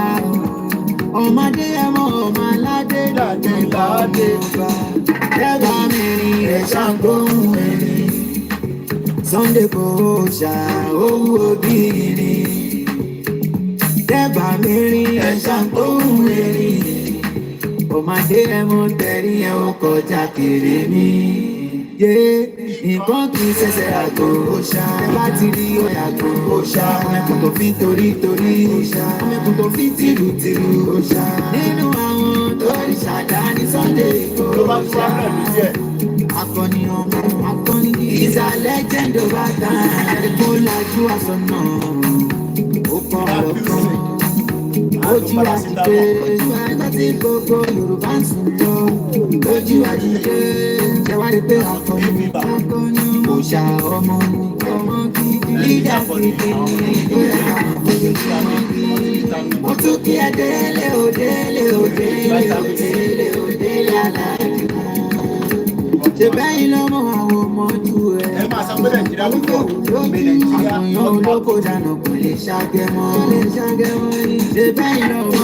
ọmọdé ẹmọ ọmọ aládé Ládé, ládé. ọba ẹgbà mẹ́rin ẹ̀ṣà gbóhùn ẹ̀rín Sunday kò ṣà owó obìnrin ẹgbà mẹ́rin ẹ̀ṣà gbóhùn ẹ̀rín ọmọdé ẹmọ tẹ̀rí ẹ̀wọ̀n kọjá kéré mi. Nǹkan kì í ṣẹ̀ṣẹ̀ àgò òòṣà láti rí ọ̀yàgò òòṣà ọmọkùn tó fi torí òòṣà ọmọkùn tó fi tìlù òòṣà nínú àwọn tó rí ṣàdáni Sunday òòṣà akọni ọmọ akọni is a legend over time kó lajú àsọnà ó kọ́ ọ̀rọ̀ kan ojú àjíké ẹgbẹ́ tí gbogbo Yorùbá ń sùn lọ ojú àjíké ṣẹwádìí pé akọni òòṣà ọmọ gidi lídà gidi mo tún kí ẹ délé òdélé aláàdìmọ́ ṣe bẹ́yìn lọ́mọ àwọn ọmọ ojú ẹ̀ Ẹ máa sọ pé Nàìjíríà ló kọ̀. àkànyàn olóko dànù kò lè ṣàgẹ̀mọ́ ṣe bẹ́yìn lọ́mọ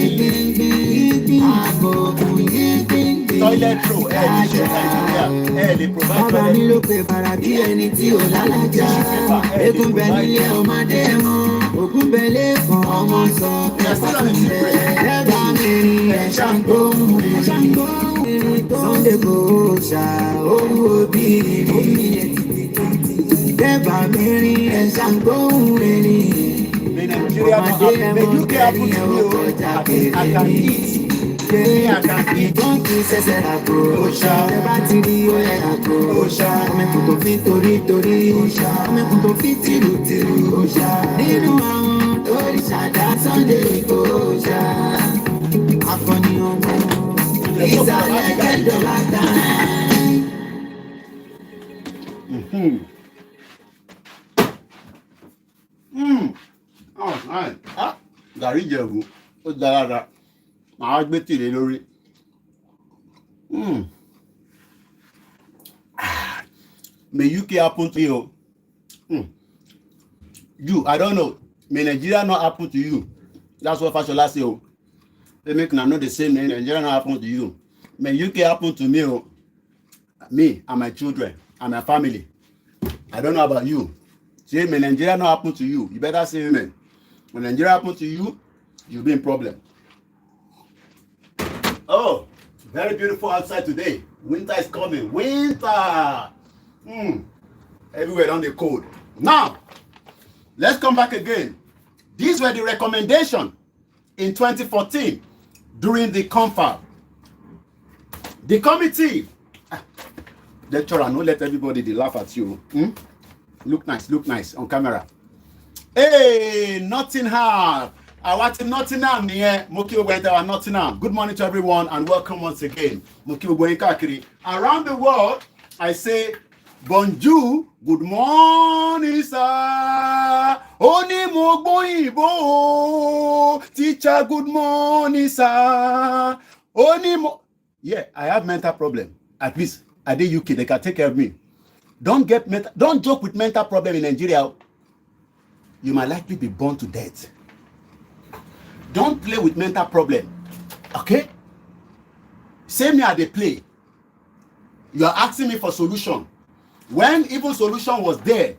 yígbìngbìn àgọ̀gùn yígbìngbìn Toilet roll, ẹ ní ṣe Nàìjíríà, ẹ lè provide bàbá mi toilet. ló pe bàrà bí ẹni tí ò lálàjá eégún bẹ nílé ọmọdé mọ ògún bẹ lẹ́kàn ọmọ sọ ẹgbà mẹ́rin ẹ̀ṣà gbóhùn Sunday kò ṣà owó obìnrin ẹgbà mẹ́rin ẹ̀ṣà gbóhùn May Nigeria not happen. May UK happen to me. I can eat. Ìbọn kì í ṣẹ̀ṣẹ̀ àgò òòṣà ẹ bá ti rí oyè àgò òòṣà ọmọkùn tó fi torí òòṣà ọmọkùn tó fi tìlù òòṣà nínú àwọn tó rí ṣàdá Sunday òòṣà akọni ọmọ ìsàlẹ̀ kẹ́dọ̀ bàtà. Oh, nice. Gàrí Ìjẹ̀bú, ó dára. Màá gbé tìrẹ lórí. May UK happen to you. You, I don't know. May Nigeria not happen to you. That's what Fashola say. They make not know the same. May Nigeria not happen to you. May UK happen to me. Me and my children and my family. I don't know about you. Say, may Nigeria not happen to you. You better say amen. When Nigeria happen to you, you'll be in problem. Oh, very beautiful outside today. Winter is coming. Winter. Everywhere on the cold. Now, let's come back again. These were the recommendations in 2014 during the confab. The committee. Lecturer, no let everybody they laugh at you. Look nice on camera. Hey, Nottingham. Nottingham here. Nottingham. Good morning to everyone and welcome once again. Around the world, I say bonjour, good morning, sir. Oni mo teacher, good morning, sir. Yeah, I have mental problem. At least at the UK, they can take care of me. Don't joke with mental problem in Nigeria. You might likely be born to death. Don't play with mental problem. Okay? Same here they play. You are asking me for solution. When even solution was there,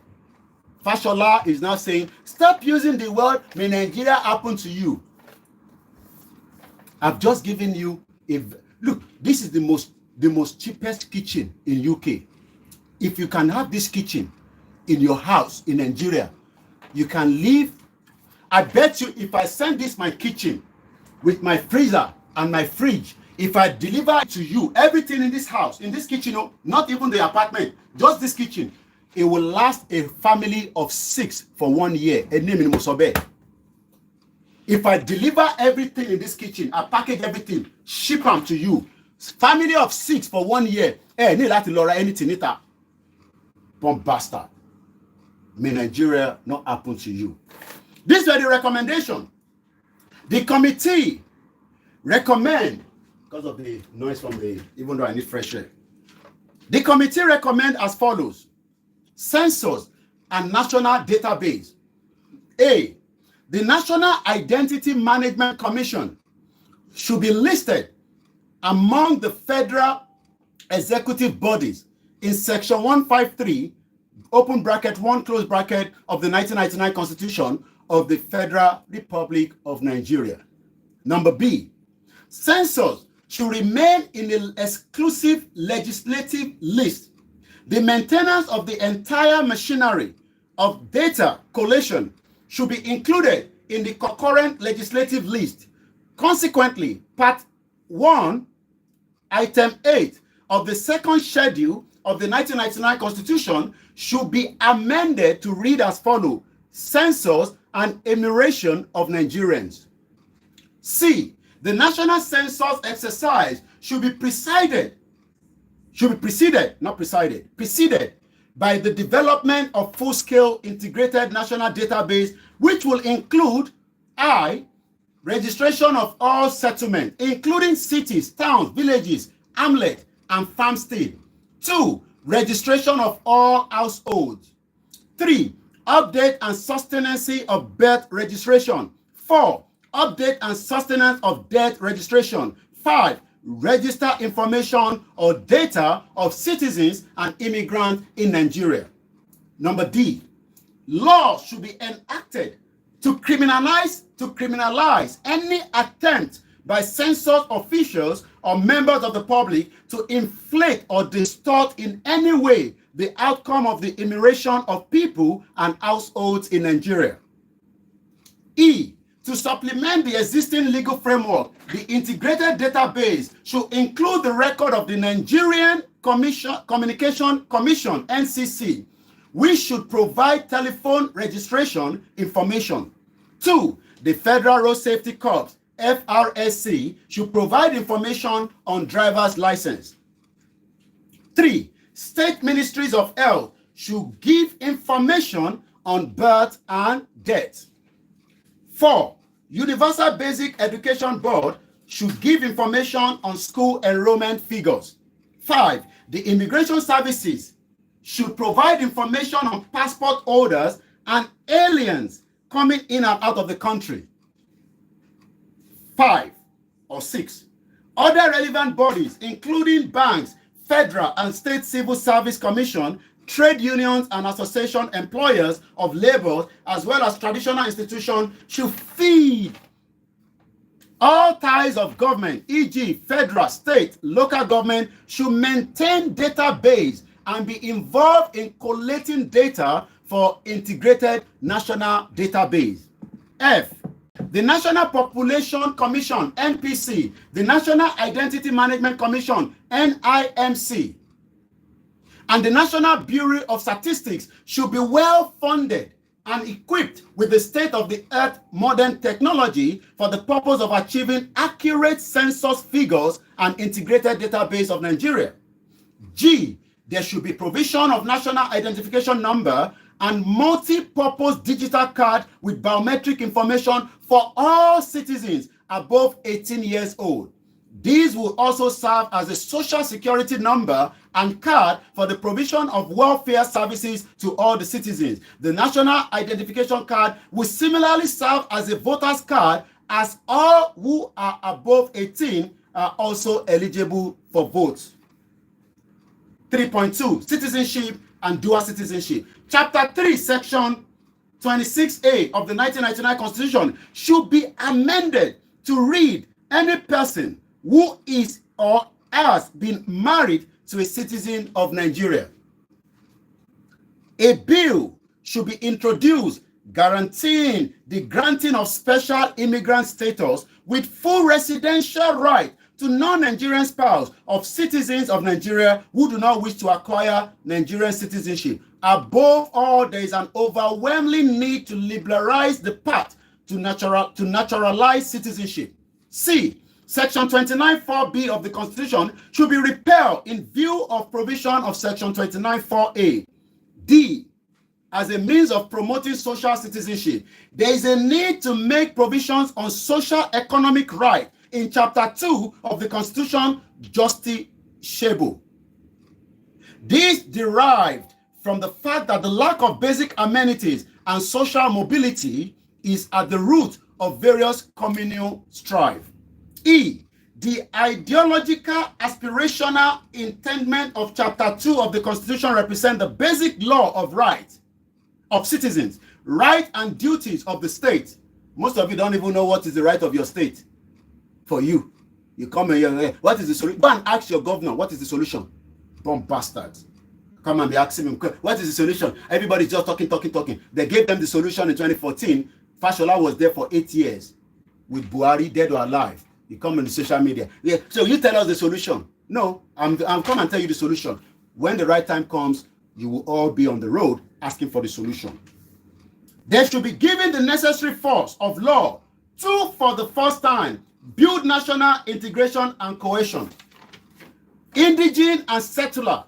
Fashola is now saying, stop using the word, may Nigeria happen to you. I've just given you look, this is the most cheapest kitchen in UK. If you can have this kitchen in your house in Nigeria, you can live. I bet you if I send this my kitchen with my freezer and my fridge, if I deliver to you everything in this house, in this kitchen, not even the apartment, just this kitchen, it will last a family of 6 for 1 year. If I deliver everything in this kitchen, I package everything, ship them to you, family of 6 for 1 year, need that Laura anything it up. Bomb bastard. May Nigeria not happen to you. These were the recommendation. The committee recommend, because of the noise from even though I need fresh air. The committee recommend as follows: census and national database. A, The National Identity Management Commission should be listed among the federal executive bodies in section 153, open bracket, 1 close bracket of the 1999 Constitution of the Federal Republic of Nigeria. Number B, censors should remain in the exclusive legislative list. The maintenance of the entire machinery of data collation should be included in the concurrent legislative list. Consequently, Part 1, Item 8 of the second schedule of the 1999 Constitution should be amended to read as follows: census and enumeration of Nigerians. C, the national census exercise should be preceded by the development of full-scale integrated national database, which will include I, registration of all settlements, including cities, towns, villages, hamlets, and farmstead. 2, registration of all households. 3, update and sustenance of birth registration. 4, update and sustenance of death registration. 5, register information or data of citizens and immigrants in Nigeria. Number D, laws should be enacted to criminalize any attempt by census officials or members of the public to inflate or distort in any way the outcome of the enumeration of people and households in Nigeria. E, to supplement the existing legal framework, the integrated database should include the record of the Nigerian Communication Commission, NCC, which should provide telephone registration information. 2, the Federal Road Safety Corps, FRSC, should provide information on driver's license. 3, state ministries of health should give information on birth and death. 4, Universal Basic Education Board should give information on school enrollment figures. 5, the immigration services should provide information on passport holders and aliens coming in and out of the country. 5 or 6, other relevant bodies, including banks, federal and state civil service commission, trade unions and association employers of labor, as well as traditional institutions, should feed all ties of government, e.g. federal, state, local government, should maintain database and be involved in collating data for integrated national database. F, the National Population Commission, NPC, the National Identity Management Commission, NIMC, and the National Bureau of Statistics should be well funded and equipped with the state-of-the-art modern technology for the purpose of achieving accurate census figures and integrated database of Nigeria. G, there should be provision of national identification number and multi-purpose digital card with biometric information for all citizens above 18 years old. These will also serve as a social security number and card for the provision of welfare services to all the citizens. The national identification card will similarly serve as a voter's card, as all who are above 18 are also eligible for votes. 3.2, citizenship and dual citizenship. Chapter 3, section 26A of the 1999 Constitution should be amended to read: any person who is or has been married to a citizen of Nigeria. A bill should be introduced guaranteeing the granting of special immigrant status with full residential right to non-Nigerian spouse of citizens of Nigeria who do not wish to acquire Nigerian citizenship. Above all, there is an overwhelming need to liberalize the path to naturalize citizenship. C, Section 29(4)(b) of the Constitution should be repealed in view of provision of Section 29(4)(a). D, as a means of promoting social citizenship, there is a need to make provisions on social economic right in Chapter 2 of the Constitution, justiciable. This derived from the fact that the lack of basic amenities and social mobility is at the root of various communal strife. E. The ideological aspirational intendment of Chapter 2 of the Constitution represent the basic law of rights of citizens, rights and duties of the state. Most of you don't even know what is the right of your state. For you, you come and what is the solution? Go and ask your governor, what is the solution? Bomb bastards. Come and be asking him, what is the solution? Everybody's just talking. They gave them the solution in 2014. Fashola was there for 8 years with Buhari, dead or alive. You come on the social media. Yeah. So you tell us the solution. No, I'm come and tell you the solution. When the right time comes, you will all be on the road asking for the solution. They should be given the necessary force of law to, for the first time, build national integration and cohesion. Indigene and settler,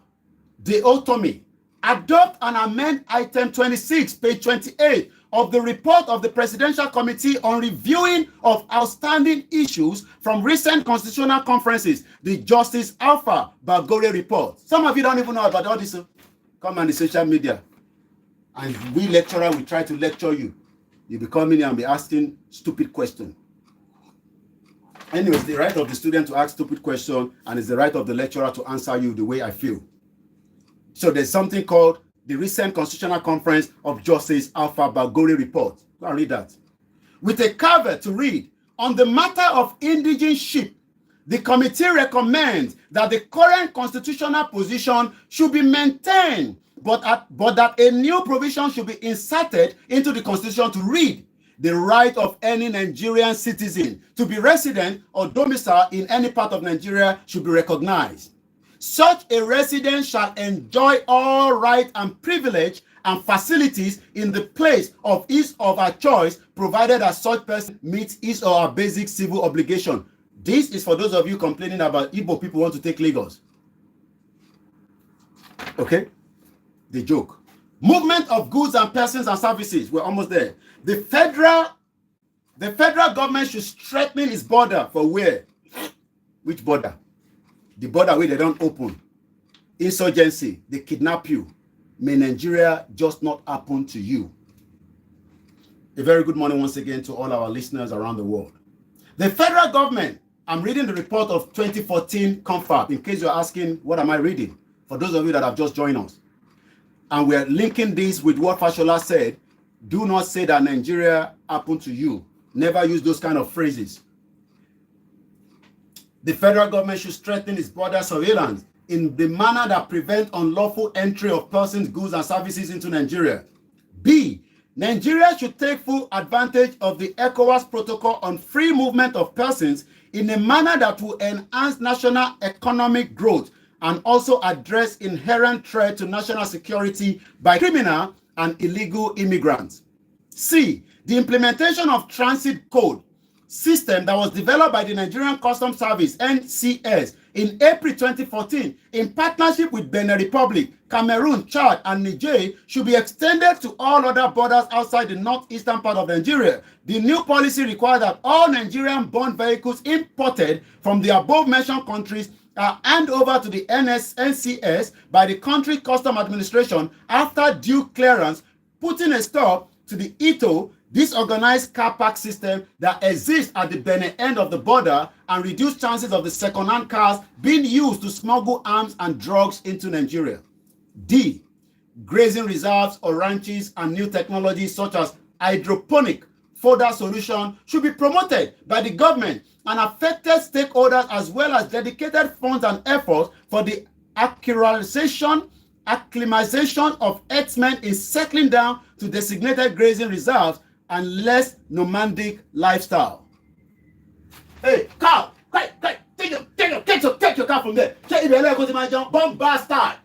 dichotomy. Adopt and amend item 26, page 28 of the report of the Presidential Committee on Reviewing of Outstanding Issues from recent constitutional conferences, the Justice Alpha Bagore report. Some of you don't even know about all this. Come on the social media. And we lecturer, we try to lecture you. You be coming and be asking stupid questions. Anyway, it's the right of the student to ask stupid questions, and it's the right of the lecturer to answer you the way I feel. So there's something called the recent Constitutional Conference of Justice Alpha Bagore report. Go and read that. With a caveat to read, on the matter of indigenship, the committee recommends that the current constitutional position should be maintained, but that a new provision should be inserted into the constitution to read the right of any Nigerian citizen to be resident or domicile in any part of Nigeria should be recognized. Such a resident shall enjoy all rights and privilege and facilities in the place of his or her choice, provided that such person meets his or her basic civil obligation. This is for those of you complaining about Igbo people want to take Lagos. Okay? The joke. Movement of goods and persons and services. We're almost there. The federal government should strengthen its border for where? Which border? The border where they don't open. Insurgency, they kidnap you. May Nigeria just not happen to you. A very good morning once again to all our listeners around the world. The federal government, I'm reading the report of 2014 Confab, in case you're asking, what am I reading? For those of you that have just joined us. And we're linking this with what Fashola said. Do not say that Nigeria happened to you. Never use those kind of phrases. The federal government should strengthen its border surveillance in the manner that prevents unlawful entry of persons, goods, and services into Nigeria. B. Nigeria should take full advantage of the ECOWAS protocol on free movement of persons in a manner that will enhance national economic growth and also address inherent threat to national security by criminal and illegal immigrants. C. The implementation of transit code system that was developed by the Nigerian Customs Service, NCS, in April 2014 in partnership with Benin Republic, Cameroon, Chad, and Niger should be extended to all other borders outside the northeastern part of Nigeria. The new policy requires that all Nigerian-born vehicles imported from the above-mentioned countries are handed over to the NCS by the country custom administration after due clearance, putting a stop to the ITO, disorganized car park system that exists at the Benin end of the border and reduce chances of the second-hand cars being used to smuggle arms and drugs into Nigeria. D. Grazing reserves or ranches and new technologies such as hydroponic fodder solution should be promoted by the government and affected stakeholders, as well as dedicated funds and efforts for the acclimatization of herdsmen in settling down to designated grazing reserves and less nomadic lifestyle. Hey, cow! Take your cow from there. Bomb bastard!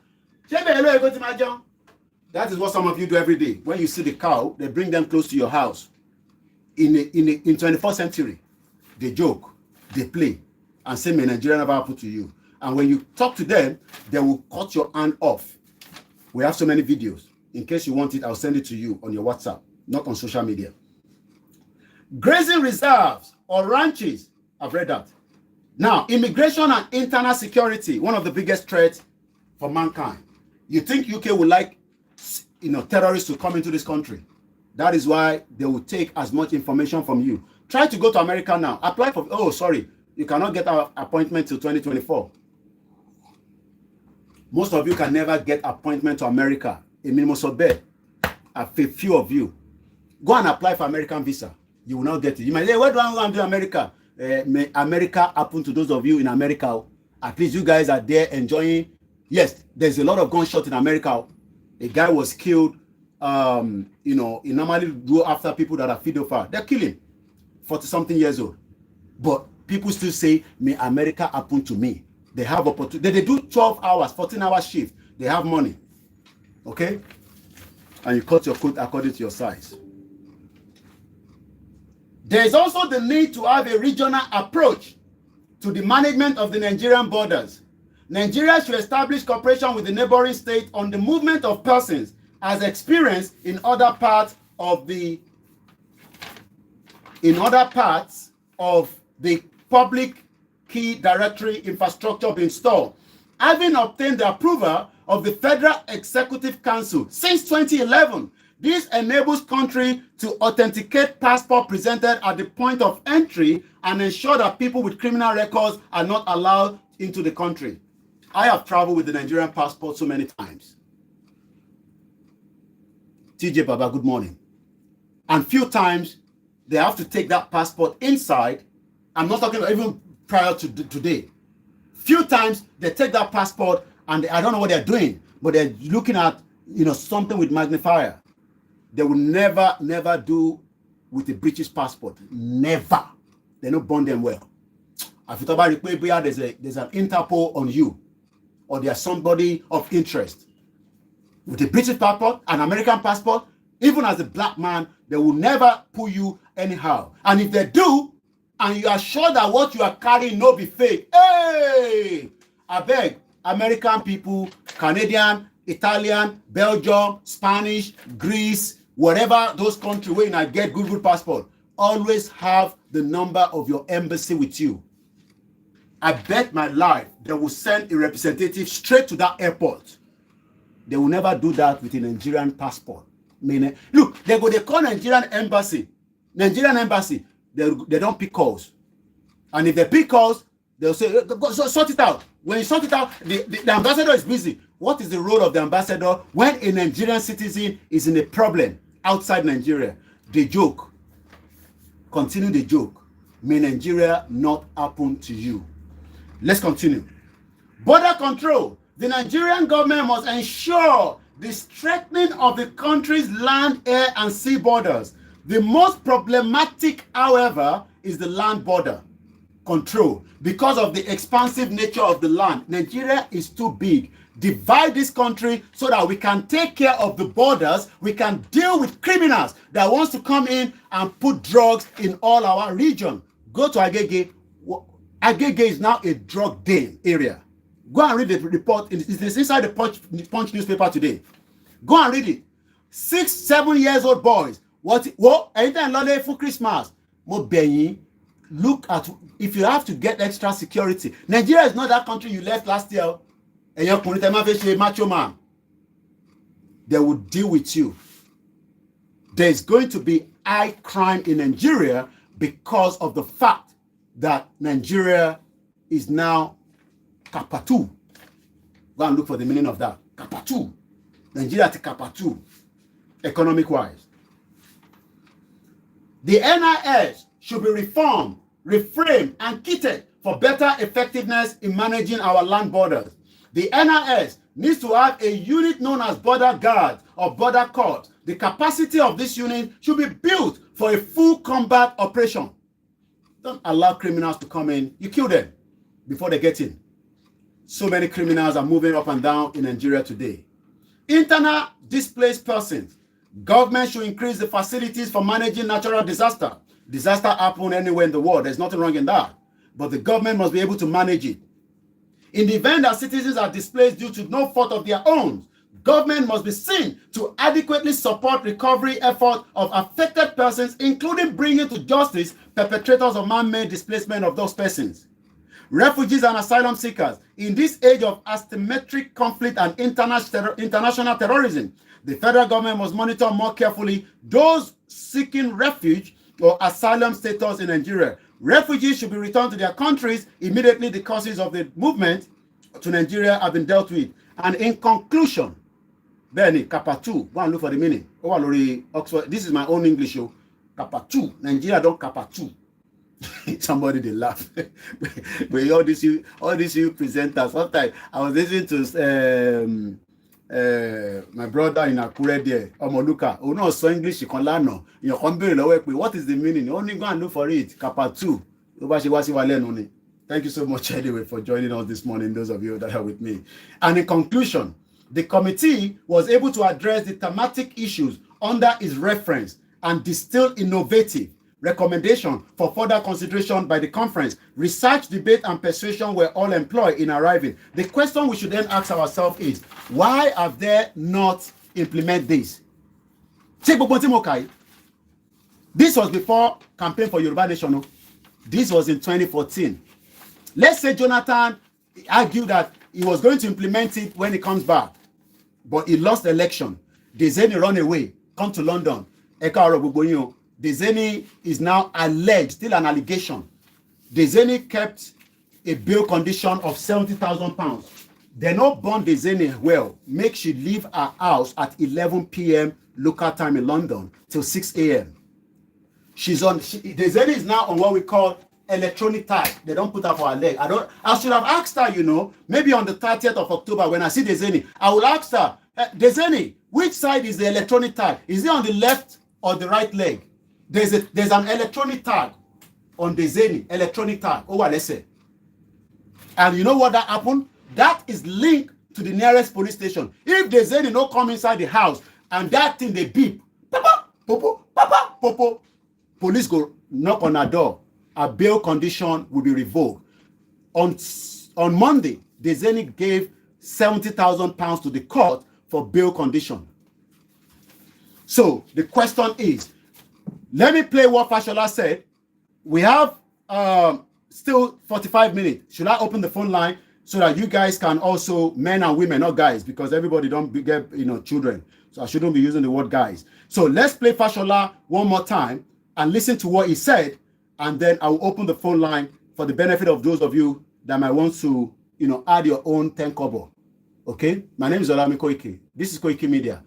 That is what some of you do every day. When you see the cow, they bring them close to your house. In 21st century, they joke, they play, and say, may Nigeria never happen to you. And when you talk to them, they will cut your hand off. We have so many videos. In case you want it, I'll send it to you on your WhatsApp, not on social media. Grazing reserves or ranches, I've read that. Now, immigration and internal security, one of the biggest threats for mankind. You think UK would like, terrorists to come into this country? That is why they will take as much information from you. Try to go to America now. Apply for, oh, sorry, you cannot get an appointment till 2024. Most of you can never get appointment to America. A few of you. Go and apply for American visa. You will not get it. You might say, where do I want to do America? May America happen to those of you in America. At least you guys are there enjoying. Yes, there's a lot of gunshots in America. A guy was killed. You know, he normally go after people that are pedophile. They're killing 40-something years old. But people still say, may America happen to me. They have opportunity. They do 12 hours, 14-hour shift. They have money. Okay? And you cut your coat according to your size. There is also the need to have a regional approach to the management of the Nigerian borders. Nigeria should establish cooperation with the neighboring state on the movement of persons as experienced in other parts of the public key directory infrastructure being installed. Having obtained the approval of the Federal Executive Council since 2011, this enables country to authenticate passport presented at the point of entry and ensure that people with criminal records are not allowed into the country. I have traveled with the Nigerian passport so many times. TJ Baba, good morning. And few times they have to take that passport inside. I'm not talking about even prior to today. Few times they take that passport and I don't know what they're doing, but they're looking at, you know, something with magnifier. They will never do with a British passport. Never. They don't bond them well. If you talk about there's an Interpol on you, or there's somebody of interest. With a British passport, an American passport, even as a black man, they will never pull you anyhow. And if they do, and you are sure that what you are carrying no be fake, hey, I beg, American people, Canadian, Italian, Belgium, Spanish, Greece, whatever those countries where you get good passport, always have the number of your embassy with you. I bet my life they will send a representative straight to that airport. They will never do that with a Nigerian passport. Meaning, look, they call Nigerian embassy. Nigerian embassy, they don't pick calls. And if they pick calls, they'll say, sort it out. When you sort it out, the ambassador is busy. What is the role of the ambassador when a Nigerian citizen is in a problem outside Nigeria? They joke. Continue the joke. May Nigeria not happen to you. Let's continue. Border control. The Nigerian government must ensure the strengthening of the country's land, air, and sea borders. The most problematic, however, is the land border control. Because of the expansive nature of the land, Nigeria is too big. Divide this country so that we can take care of the borders. We can deal with criminals that wants to come in and put drugs in all our region. Go to Agege. Agege is now a drug den area. Go and read the report. It's inside the Punch newspaper today. Go and read it. 6-7 years old boys. What? Anytime Lord for Christmas. Look at, if you have to get extra security. Nigeria is not that country you left last year. And you're macho man. They will deal with you. There's going to be high crime in Nigeria because of the fact that Nigeria is now Kapatu. Go and look for the meaning of that. Kapatu. Nigeria to Kapatu. Economic wise. The NIS should be reformed, reframed, and kitted for better effectiveness in managing our land borders. The NIS needs to have a unit known as border guard or border court. The capacity of this unit should be built for a full combat operation. Don't allow criminals to come in. You kill them before they get in. So many criminals are moving up and down in Nigeria today. Internal displaced persons. Government should increase the facilities for managing natural disaster. Disaster happen anywhere in the world. There's nothing wrong in that. But the government must be able to manage it. In the event that citizens are displaced due to no fault of their own, government must be seen to adequately support recovery efforts of affected persons, including bringing to justice perpetrators of man-made displacement of those persons. Refugees and asylum seekers. In this age of asymmetric conflict and international terrorism, the federal government must monitor more carefully those seeking refuge or asylum status in Nigeria. Refugees should be returned to their countries immediately the causes of the movement to Nigeria have been dealt with. And in conclusion, Benny, Kappa 2, go and look for the meaning. Oxford. This is my own English show. Kappa 2. Nigeria don't Kappa 2. Somebody they laugh. But all these you presenters. Sometimes I was listening to my brother in Akure there, Omoluka. Oh no, so English you can learn no. You can be what is the meaning? You only go and look for it. Kappa 2. Thank you so much anyway for joining us this morning, those of you that are with me. And in conclusion, the committee was able to address the thematic issues under its reference and distill innovative recommendation for further consideration by the conference. Research, debate, and persuasion were all employed in arriving. The question we should then ask ourselves is, why have they not implemented this? This was before campaign for Yoruba Nation. This was in 2014. Let's say Jonathan argued that he was going to implement it when he comes back, but he lost the election. Dezeni run away, come to London. Dezeni is now alleged, still an allegation. Dezeni kept a bail condition of £70,000. They not bond Dezeni well, make she leave her house at 11 p.m. local time in London till 6 a.m. Dezeni is now on what we call electronic tag. They don't put her for her leg. I should have asked her, maybe on the 30th of October when I see Dezeni, I will ask her, Dezeni, which side is the electronic tag? Is it on the left or the right leg? There's an electronic tag on Dezeni, electronic tag. Oh, well, let's say. And you know what that happened? That is linked to the nearest police station. If Dezeni no come inside the house and that thing they beep, papa, popo, papa, popo, police go knock on her door. A bail condition will be revoked. On Monday, Dezeni gave £70,000 to the court for bail condition. So the question is, let me play what Fashola said. We have still 45 minutes. Should I open the phone line so that you guys can also, men and women, not guys, because everybody don't get children. So I shouldn't be using the word guys. So let's play Fashola one more time and listen to what he said. And then I will open the phone line for the benefit of those of you that might want to, add your own 10 kobo. Okay? My name is Olami Koike. This is Koike Media.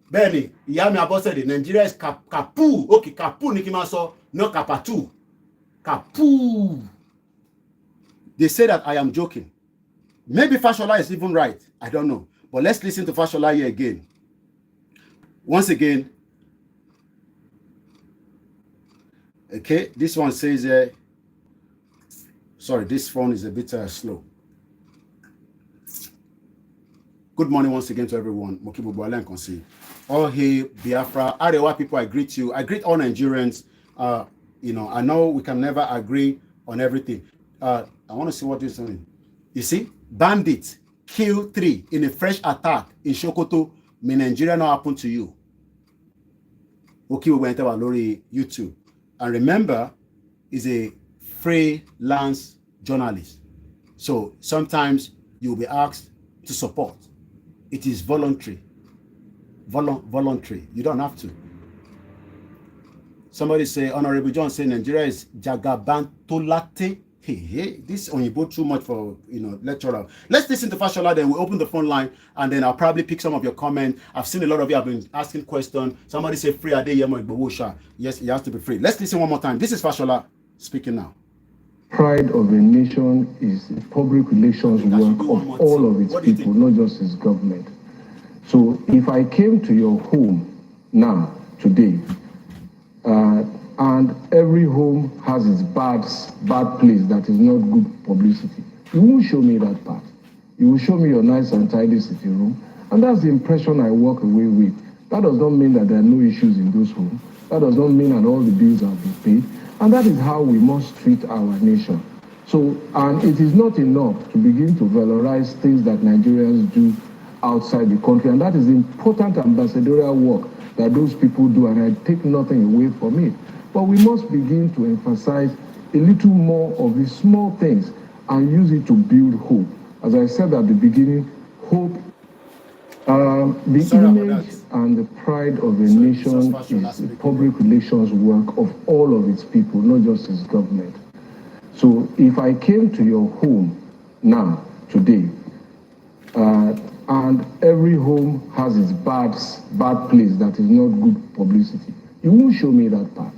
Benny, Yami Abo said Nigeria is Kapu. Okay, Kapu Nikimaso, no Kapatu. Kapu. They say that I am joking. Maybe Fashola is even right. I don't know. But let's listen to Fashola here again. Once again, okay, this one says, sorry, this phone is a bit slow. Good morning once again to everyone. Mokibu Boalen Konsi. Oh, hey, Biafra. Arewa people, I greet you. I greet all Nigerians. I know we can never agree on everything. I want to see what this is doing. You see, bandits kill 3 in a fresh attack in Sokoto. May Nigeria not happen to you. Mokibu went over Lori YouTube. And remember, is a freelance journalist. So sometimes you'll be asked to support. It is voluntary. Voluntary. You don't have to. Somebody say, Honorable John say Nigeria is Jagabantolate. Hey, this Onyibo too much for lecturer. Let's listen to Fashola, then we'll open the phone line, and then I'll probably pick some of your comments. I've seen a lot of you have been asking questions. Somebody say free Adeyemo Igbowosha. Yes, it has to be free. Let's listen one more time. This is Fashola speaking now. Pride of a nation is the public relations work of all of its people, not just its government. So if I came to your home now, today, and every home has its bad place that is not good publicity, you won't show me that part. You will show me your nice and tidy sitting room, and that's the impression I walk away with. That does not mean that there are no issues in those homes. That does not mean that all the bills have been paid. And that is how we must treat our nation. So, and it is not enough to begin to valorize things that Nigerians do outside the country. And that is the important ambassadorial work that those people do, and I take nothing away from it. But we must begin to emphasize a little more of the small things and use it to build hope. As I said at the beginning, hope, the image and the pride of a nation is the public relations work of all of its people, not just its government. So if I came to your home now, today, and every home has its bad place that is not good publicity, you won't show me that part.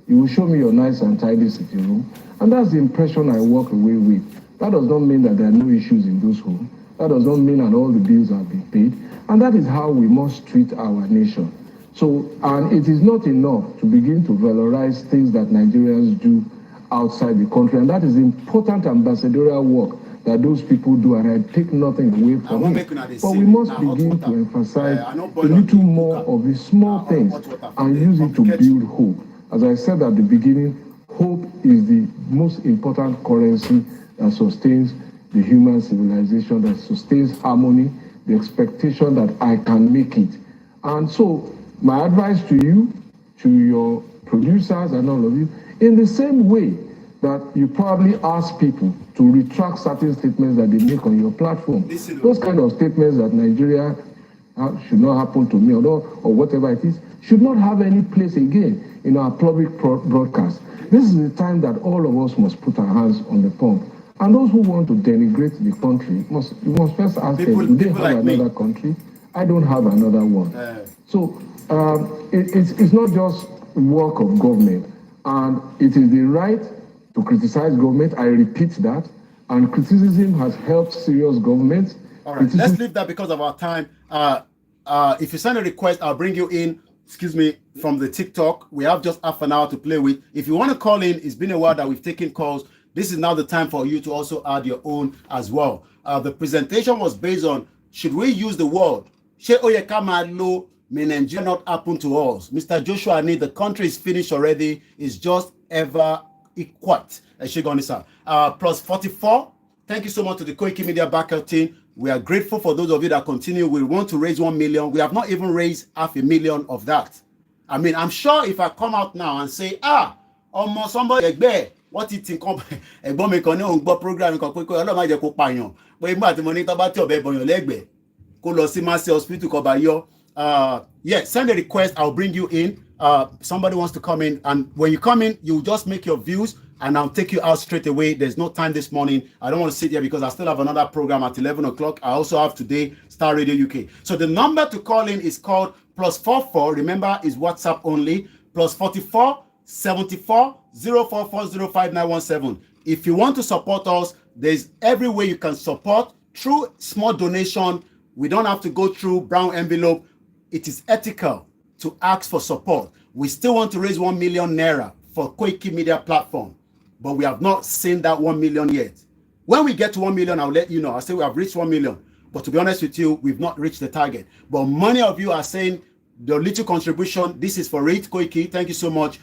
You will show me your nice and tidy sitting room, and that's the impression I walk away with. That does not mean that there are no issues in those homes. That does not mean that all the bills have been paid. And that is how we must treat our nation. So, and it is not enough to begin to valorize things that Nigerians do outside the country. And that is important ambassadorial work that those people do, and I take nothing away from it. But we must begin to emphasize a little more of the small things and use it to build hope. As I said at the beginning, hope is the most important currency that sustains the human civilization, that sustains harmony, the expectation that I can make it. And so my advice to you, to your producers and all of you, in the same way that you probably ask people to retract certain statements that they make on your platform, those kind of statements that Nigeria should not happen to me or whatever it is, should not have any place again in our public broadcast. This is the time that all of us must put our hands on the pump. And those who want to denigrate the country, you must first ask them, do they have like another country? I don't have another one. So it's not just work of government. And it is the right to criticize government. I repeat that. And criticism has helped serious governments. All right, let's leave that because of our time. If you send a request, I'll bring you in, from the TikTok. We have just half an hour to play with. If you want to call in, it's been a while that we've taken calls. This is now the time for you to also add your own as well. The presentation was based on, should we use the word, may Nigeria not happen to us? Mr. Joshua Need, the country is finished already. It's just ever equal. Plus 44. Thank you so much to the Koiki Media backup team. We are grateful for those of you that continue. We want to raise 1 million. We have not even raised 500,000 of that. I mean, I'm sure if I come out now and say, almost somebody, what it think ẹ̀gbọ́n mi kan ní òun gbọ́ program kan pé Ọlọ́run má jẹ́ kó pààyàn pé nígbà tí mo ní tó bá tí ọ̀bẹ bọ̀yàn lẹ́gbẹ̀ẹ́ kó lọ sí Mercy Hospital kó bá yọ. Send a request. I'll bring you in. Somebody wants to come in, and when you come in, you just make your views, and I'll take you out straight away. There's no time this morning. I don't want to sit here because I still have another program at 11 o'clock. I also have today Star Radio UK. So the number to call in is called +44. Remember, is WhatsApp only. +44 74 04405917. If you want to support us, there's every way you can support through small donation. We don't have to go through brown envelope. It is ethical to ask for support. We still want to raise 1 million naira for Koiki Media platform, but we have not seen that 1 million yet. When we get to 1 million, I'll let you know. I'll say we have reached 1 million, but to be honest with you, we've not reached the target. But many of you are saying the little contribution, this is for it, Koiki. Thank you so much.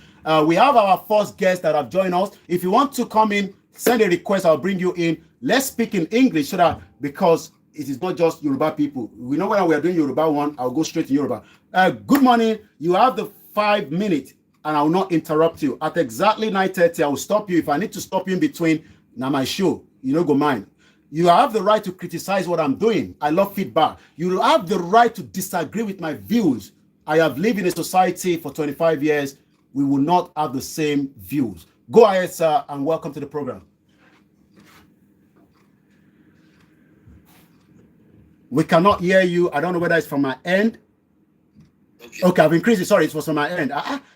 We have our first guest that have joined us. If you want to come in, send a request. I'll bring you in. Let's speak in English so that, because it is not just Yoruba people. We know when we are doing Yoruba one, I'll go straight to Yoruba. Good morning. You have the 5 minutes, and I will not interrupt you. At exactly 9:30, I will stop you. If I need to stop you in between, now my show, you don't go mind. You have the right to criticize what I'm doing. I love feedback. You have the right to disagree with my views. I have lived in a society for 25 years. We will not have the same views. Go ahead, sir, and welcome to the program. We cannot hear you. I don't know whether it's from my end. Okay, I've increased it. Sorry, it was from my end.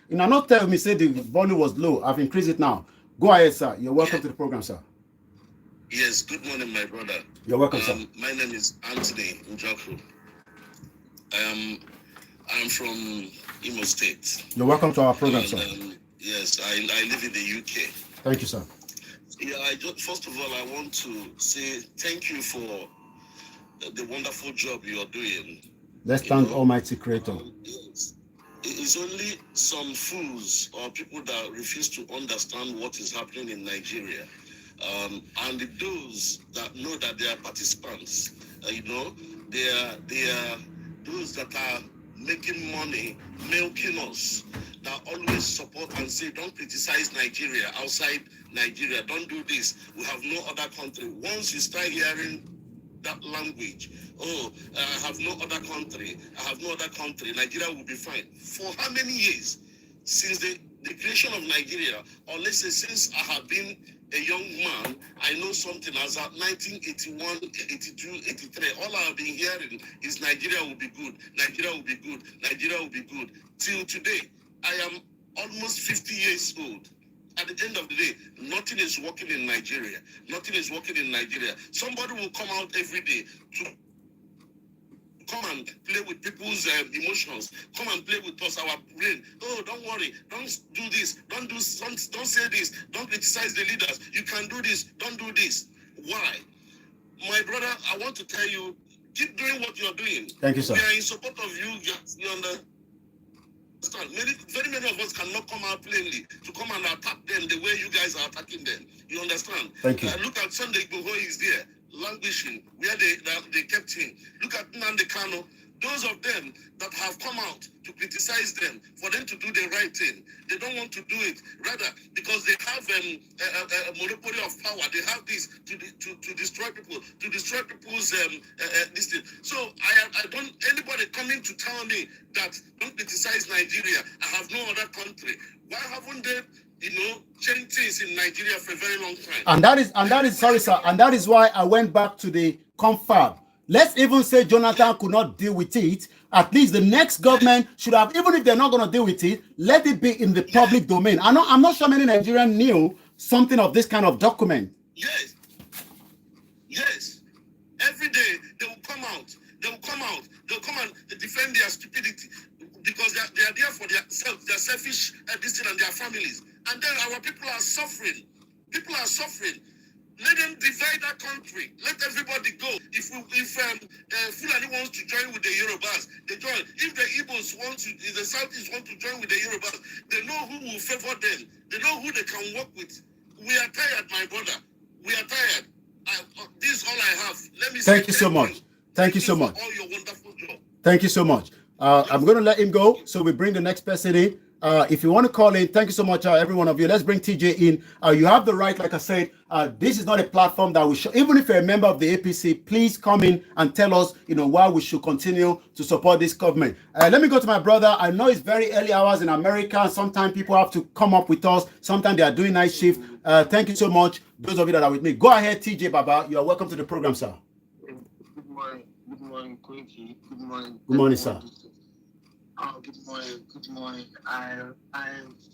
You know, not tell me, say the volume was low. I've increased it now. Go ahead, sir. You're welcome to the program, sir. Yes, good morning, my brother. You're welcome, sir. My name is Anthony Njafru. I'm from Imo State. You're welcome to our program, sir. Yes, I live in the UK. Thank you, sir. Yeah, first of all, I want to say thank you for the wonderful job you are doing. Let's thank Almighty Creator. Yes. It's only some fools or people that refuse to understand what is happening in Nigeria. And those that know that they are participants, they are those that are making money, milking us, that always support and say, don't criticize Nigeria, outside Nigeria, don't do this, we have no other country. Once you start hearing that language, oh, I have no other country, Nigeria will be fine. For how many years? Since the creation of Nigeria, or let's say since I have been a young man, I know something as at 1981, 82, 83. All I have been hearing is Nigeria will be good, Nigeria will be good, Nigeria will be good. Till today, I am almost 50 years old. At the end of the day, nothing is working in Nigeria. Nothing is working in Nigeria. Somebody will come out every day to come and play with people's emotions. Come and play with us, our brain. Oh, don't worry. Don't do this. Don't say this. Don't criticize the leaders. You can do this. Don't do this. Why? My brother, I want to tell you, keep doing what you're doing. Thank you, sir. We are in support of you. You understand? Very many of us cannot come out plainly to come and attack them the way you guys are attacking them. You understand? Thank you. Look at Sunday Igboho is there, languishing, where they kept him. Look at Nnamdi Kanu. Those of them that have come out to criticize them, for them to do the right thing, they don't want to do it. Rather, because they have a monopoly of power, they have this to destroy people, to destroy people's this thing. So I don't, anybody coming to tell me that don't criticize Nigeria, I have no other country. Why haven't they, changed things in Nigeria for a very long time? And that is sorry, sir. And that is why I went back to the confab. Let's even say Jonathan could not deal with it. At least the next government should have, even if they're not going to deal with it, let it be in the public domain. I'm not sure many Nigerians knew something of this kind of document. Yes. Every day they will come out. They'll come and defend their stupidity because they are there for their selfish this thing and their families. And then our people are suffering. Let them divide that country. Let everybody go. If Fulani wants to join with the Yorubas, they join. If the Igbos if the Southeast want to join with the Yorubas, they know who will favor them. They know who they can work with. We are tired, my brother. We are tired. This is all I have. Let me say thank you so much. Thank you so much. For all your wonderful job. Thank you so much. I'm going to let him go, so we bring the next person in. If you want to call in, thank you so much, every one of you. Let's bring TJ in. You have the right, like I said, this is not a platform that we should, even if you're a member of the APC, please come in and tell us, why we should continue to support this government. Let me go to my brother. I know it's very early hours in America, and sometimes people have to come up with us. Sometimes they are doing night shift. Thank you so much, those of you that are with me. Go ahead, TJ Baba. You are welcome to the program, sir. Good morning, Quincy. Good morning, sir. Oh, good morning. I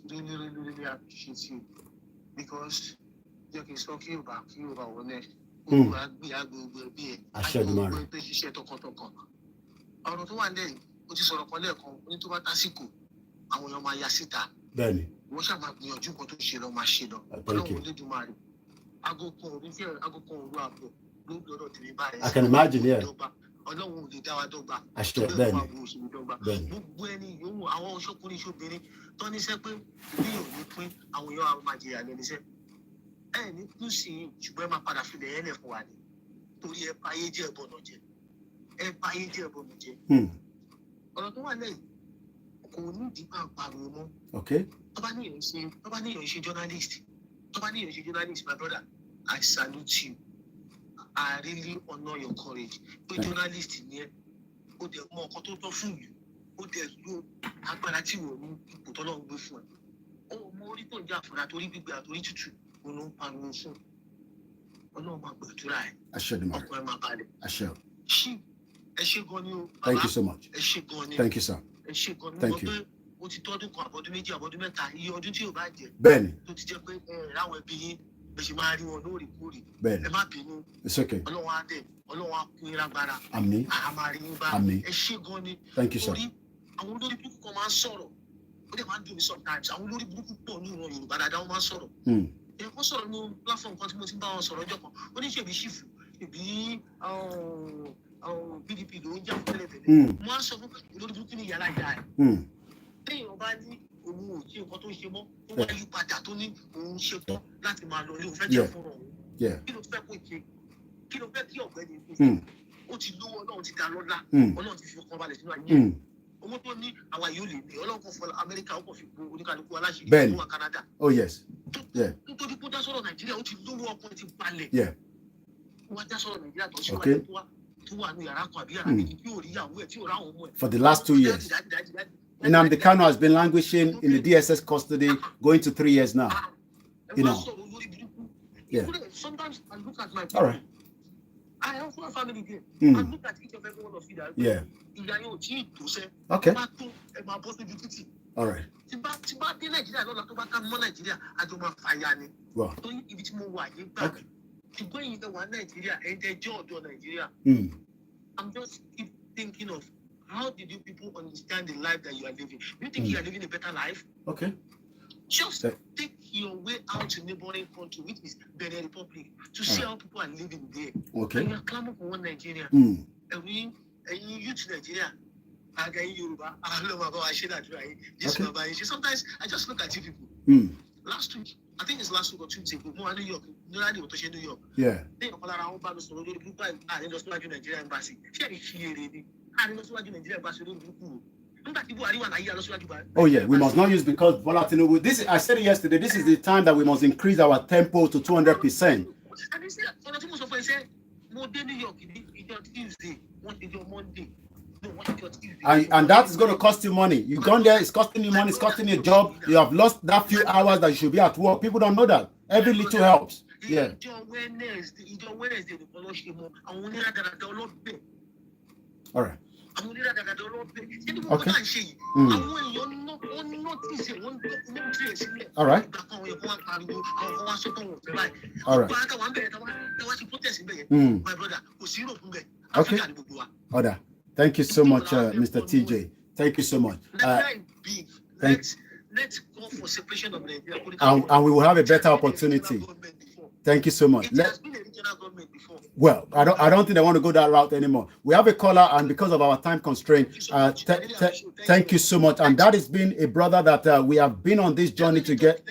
really appreciate you because you can talk about when ọ̀rọ̀ tó wà lẹ́yìn ó ti sọ̀rọ̀ kan lẹ́ẹ̀kan ní tó bá tásìkò àwọn èèyàn máa ya síta bẹ́ẹ̀ni wọ́n ṣáà máa gbìyànjú nǹkan tó ṣe lọ máa ṣe lọ ọlọ́run lè dùn máa rí aago kan òru àbọ̀ ló lọ́dọ̀ tèmi báyìí. I can imagine, yeah. Ọlọ́run ò lè dá wa dọ́gba. Bẹ́ẹ̀ni. Gbogbo ẹni yòówù àwọn ọṣọkùnrin ṣobìnrin tó níṣẹ́ pé bí yóò ní pín àwọn èèyàn àwọn máa jìyà lẹ́niṣẹ́. Ẹ ní kú sí i ṣùgbọ́n ẹ máa padà filẹ̀ ẹ̀ lẹ̀ fún wa ni. Torí ẹ pa ayé jẹ́ ẹ̀bọ̀nà jẹ. Ọ̀rọ̀ tó wà lẹ́yìn kò ní ìdí máa pariwo mọ́. Tó bá ní èèyàn ṣe journalist, my brother, I salute you. I really honor your courage. Pé journalist ni ẹ, ó dẹ̀ mọ ọkọ tó tọ́ fún yìí, ó dẹ̀ lo agbára tí wò ní ipò tọ́lọ́ ń gbé fún ẹ. Ó mọ orí tó ń jà fúnra torí gbígbé àtorí tútù, òun ló ń pariwo fún. Ọlọ́run máa gbàdúrà ẹ̀. Ọkọ ẹ máa balẹ̀. Ṣí ẹ ṣé gan ni o. Thank you so much. Ẹ ṣé gan ni. Thank you, sir. Ẹ ṣé gan ni. Thank you. Ó ti tọ́dún kan àbọ̀dún méjì àbọ̀dún mẹ́ta iye ọdún tí yóò bá jẹ. Bẹ́ẹ̀ni. Tó ti jẹ́ pé ráwọn ẹbí yín bẹ́ẹ̀ ṣe máa rí wọn lóòrèkóòrè. Bẹ́ẹ̀ni. Ẹ má bínú. It's okay. Ọlọ́run á kún yín lágbára. Àmín. A máa rí yín bá. Àmín. Ẹ ṣé gan ni. Thank you, sir. Torí àwọn olórí burúkú kan máa ń sọ̀rọ̀. Ó dẹ̀ máa ń dùn mí sometimes. Àwọn olórí burúkú pọ̀ ní ìran Yorùbá dáadáa wọ́n máa ń sọ̀rọ̀. Wọ́n sọ̀rọ̀ ní platform kan tí mo ti ń bá wọn sọ̀rọ̀ ọjọ́ kan. Ó ní ṣèbí ṣìfù, ṣèbí PDP ló ń jà fún tẹ́lẹ̀tẹ́lẹ̀. Wọ́n á sọ fún olórí burúkú ní ìyálà ìyá ẹ̀. Téèyàn bá ní òun ò ṣe nǹkan tó ń ṣe mọ́, tó wá yí padà tó ní òun ṣe tán láti máa lọ ilé òun fẹ́ jẹ́ fún òun. Kí ló fẹ́ kó ṣe? Kí ló fẹ́ kí ọ̀gbẹ́ni ṣe? Ó ti lówó, Ọlọ́run ti dá lọ́lá, Ọlọ́run ti fi ọkàn balẹ̀ sínú ayé. Ben. Oh yes. Yeah. Yeah. Okay. For the last 2 years. Nnamdi Kanu has been languishing in the DSS custody, going to 3 years now. You know. Yeah. Sometimes I look at my all right. I also have family there. I look at each of every one of you. Yeah. Okay. All right. Wow. Okay. I'm just keep thinking of how did you people understand the life that you are living? Do you think you are living a better life? Okay. Just take your way out to neighboring country, which is Benin Republic, to see how people are living there. Okay. And you are clamoring for one Nigeria. Mm. And you to Nigeria. Yoruba. I don't know about I say that right. Sometimes I just look at you people. Last week, I think it's last week or 2 weeks ago, New York. New York. Yeah. They are all around Nigeria embassy. Oh yeah, we must not use because Bola Tinubu. This is, I said it yesterday. This is the time that we must increase our tempo to 200%. And that is going to cost you money. You've gone there, it's costing you money, it's costing you a job. You have lost that few hours that you should be at work. People don't know that. Every little helps. Yeah. All right. Okay. All right. All right. Okay. Order. Thank you so much, Mr. TJ. Thank you so much. Let's go for separation of Nigeria. And we will have a better opportunity. Thank you so much. Well, I don't think I want to go that route anymore. We have a caller, and because of our time constraint, thank you so much. And that has been a brother that we have been on this journey to get.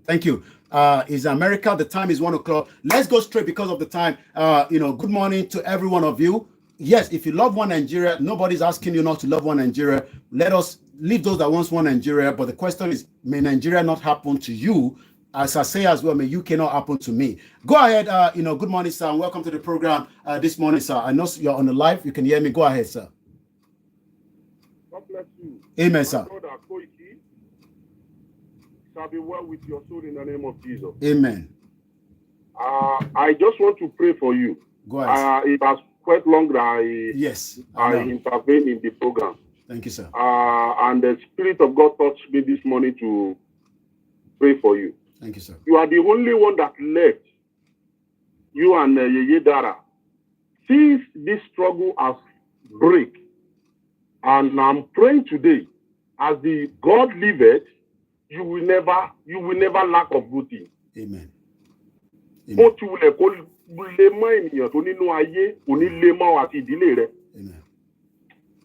Thank you. Is America. The time is 1 o'clock. Let's go straight because of the time. Good morning to every one of you. Yes, if you love one Nigeria, nobody's asking you not to love one Nigeria. Let us leave those that wants one Nigeria. But the question is, may Nigeria not happen to you? As I say as well, may UK not happen to me. Go ahead. Good morning, sir, and welcome to the program this morning, sir. I know you're on the live. You can hear me. Go ahead, sir. God bless you. Amen, sir. Shall be well with your soul in the name of Jesus. Amen. I just want to pray for you. Go ahead. It has quite long that I intervened in the program. Thank you, sir. And the Spirit of God touched me this morning to pray for you. Thank you, sir. You are the only one that left. You and Yeye Dara. Since this struggle has break, and I'm praying today, as the God liveth, you will never lack of good things. Amen. Amen.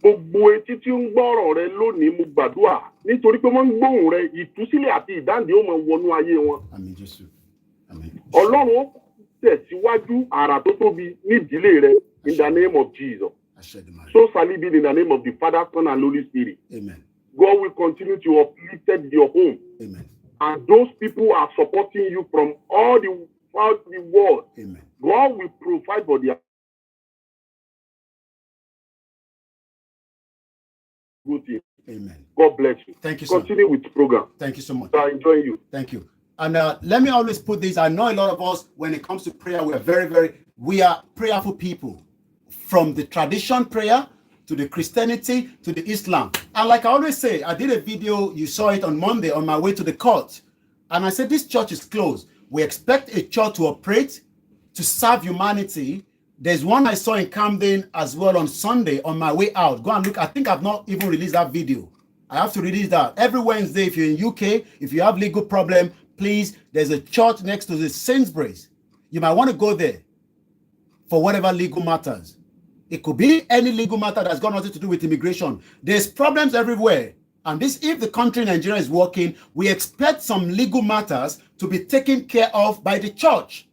Gbogbo etí tí ń gbọ́rọ̀ rẹ lónìí mo gbàdúrà nítorí pé wọ́n ń gbóhùn rẹ ìtúsílẹ̀ àti ìdáǹdè ó máa wọnú ayé wọn. Àmín Jésù. Àmín. Ọlọ́run ó tẹ̀síwájú àrà tó tóbi ní ìdílé rẹ in the name of Jesus. So shall it be in the name of the Father, Son, and Holy Spirit. Amen. God will continue to uplift your home. Amen. And those people who are supporting you from all the world. Amen. God will provide for their good thing. Amen. God bless you. Thank you, sir. Continue with the program. Thank you so much. I enjoy you. Thank you. And let me always put this. I know a lot of us, when it comes to prayer, we are prayerful people. From the tradition prayer to the Christianity to the Islam. And like I always say, I did a video, you saw it on Monday on my way to the court. And I said, this church is closed. We expect a church to operate, to serve humanity. There's one I saw in Camden as well on Sunday on my way out. Go and look. I think I've not even released that video. I have to release that. Every Wednesday, if you're in UK, if you have legal problem, please, there's a church next to the Sainsbury's. You might want to go there for whatever legal matters. It could be any legal matter that's got nothing to do with immigration. There's problems everywhere. And this, if the country Nigeria is working, we expect some legal matters to be taken care of by the church.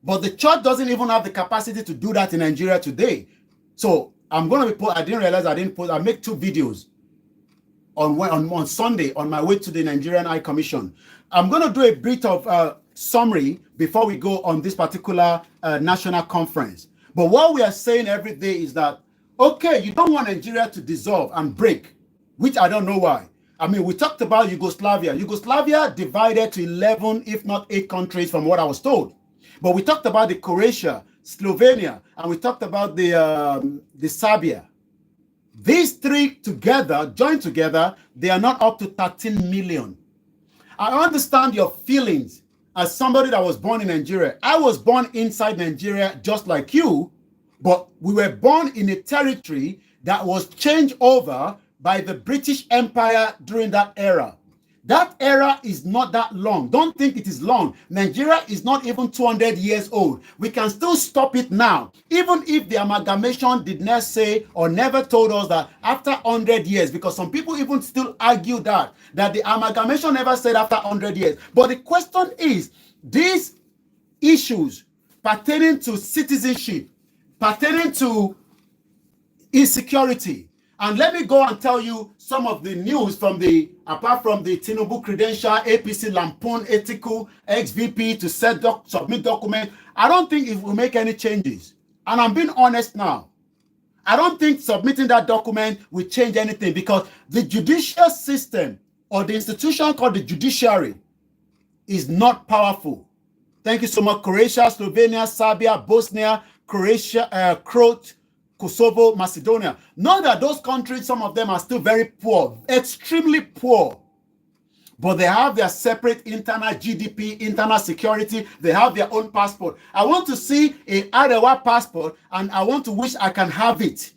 But the church doesn't even have the capacity to do that in Nigeria today. So I'm going to be I didn't realize I didn't post. I make 2 videos. on Sunday on my way to the Nigerian High Commission. I'm going to do a bit of summary before we go on this particular national conference. But what we are saying every day is that, okay, you don't want Nigeria to dissolve and break, which I don't know why. I mean, we talked about Yugoslavia. Yugoslavia divided to 11, if not 8 countries from what I was told. But we talked about the Croatia, Slovenia, and we talked about the Serbia. These 3 together, joined together, they are not up to 13 million. I understand your feelings as somebody that was born in Nigeria. I was born inside Nigeria just like you, but we were born in a territory that was changed over by the British Empire during that era. That era is not that long. Don't think it is long. Nigeria is not even 200 years old. We can still stop it now. Even if the amalgamation did not say or never told us that after 100 years, because some people even still argue that the amalgamation never said after 100 years. But the question is, these issues pertaining to citizenship, pertaining to insecurity, and let me go and tell you some of the news from apart from the Tinubu credential, APC lampoon, ethical, ex-VP to submit document. I don't think it will make any changes. And I'm being honest now. I don't think submitting that document will change anything because the judicial system or the institution called the judiciary is not powerful. Thank you so much. Croatia, Slovenia, Serbia, Bosnia, Croatia, Croat, Kosovo, Macedonia. Know that those countries, some of them are still very poor, extremely poor. But they have their separate internal GDP, internal security. They have their own passport. I want to see a Arewa passport, and I want to wish I can have it.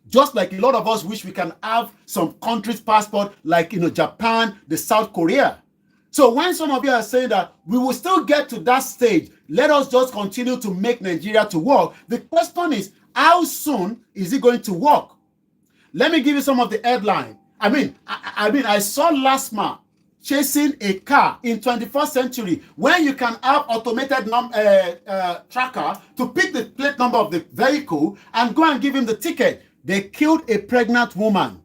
Just like a lot of us wish we can have some countries' passport, like Japan, the South Korea. So when some of you are saying that we will still get to that stage, let us just continue to make Nigeria to work. The question is, how soon is it going to work? Let me give you some of the headline. I saw LASMA chasing a car in 21st century when you can have automated tracker to pick the plate number of the vehicle and go and give him the ticket. They killed a pregnant woman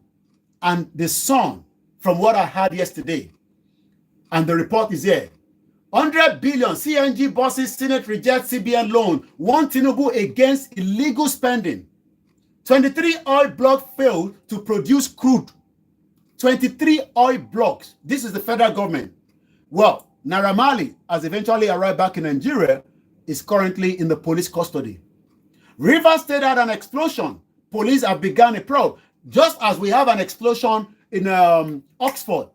and the son, from what I heard yesterday. And the report is here. 100 billion CNG buses, Senate rejects CBN loan. One Tinubu against illegal spending. 23 oil blocks failed to produce crude. 23 oil blocks. This is the federal government. Well, Naira Marley has eventually arrived back in Nigeria, is currently in the police custody. Rivers State had an explosion. Police have begun a probe. Just as we have an explosion in Oxford.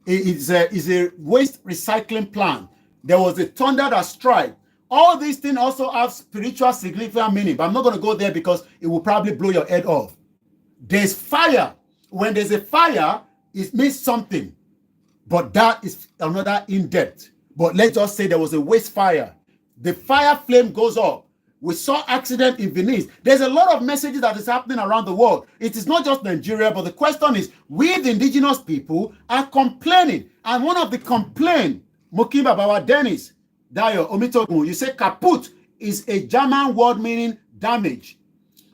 It's a waste recycling plant. There was a thunder that struck. All these things also have spiritual significant meaning, but I'm not going to go there because it will probably blow your head off. There's fire. When there's a fire, it means something. But that is another in-depth. But let's just say there was a waste fire. The fire flame goes up. We saw accident in Venice. There's a lot of messages that is happening around the world. It is not just Nigeria, but the question is, we the indigenous people are complaining. And one of the complaints, Mokimba Bawa Dennis, Dayo Omitogun, you say kaput is a German word meaning damage.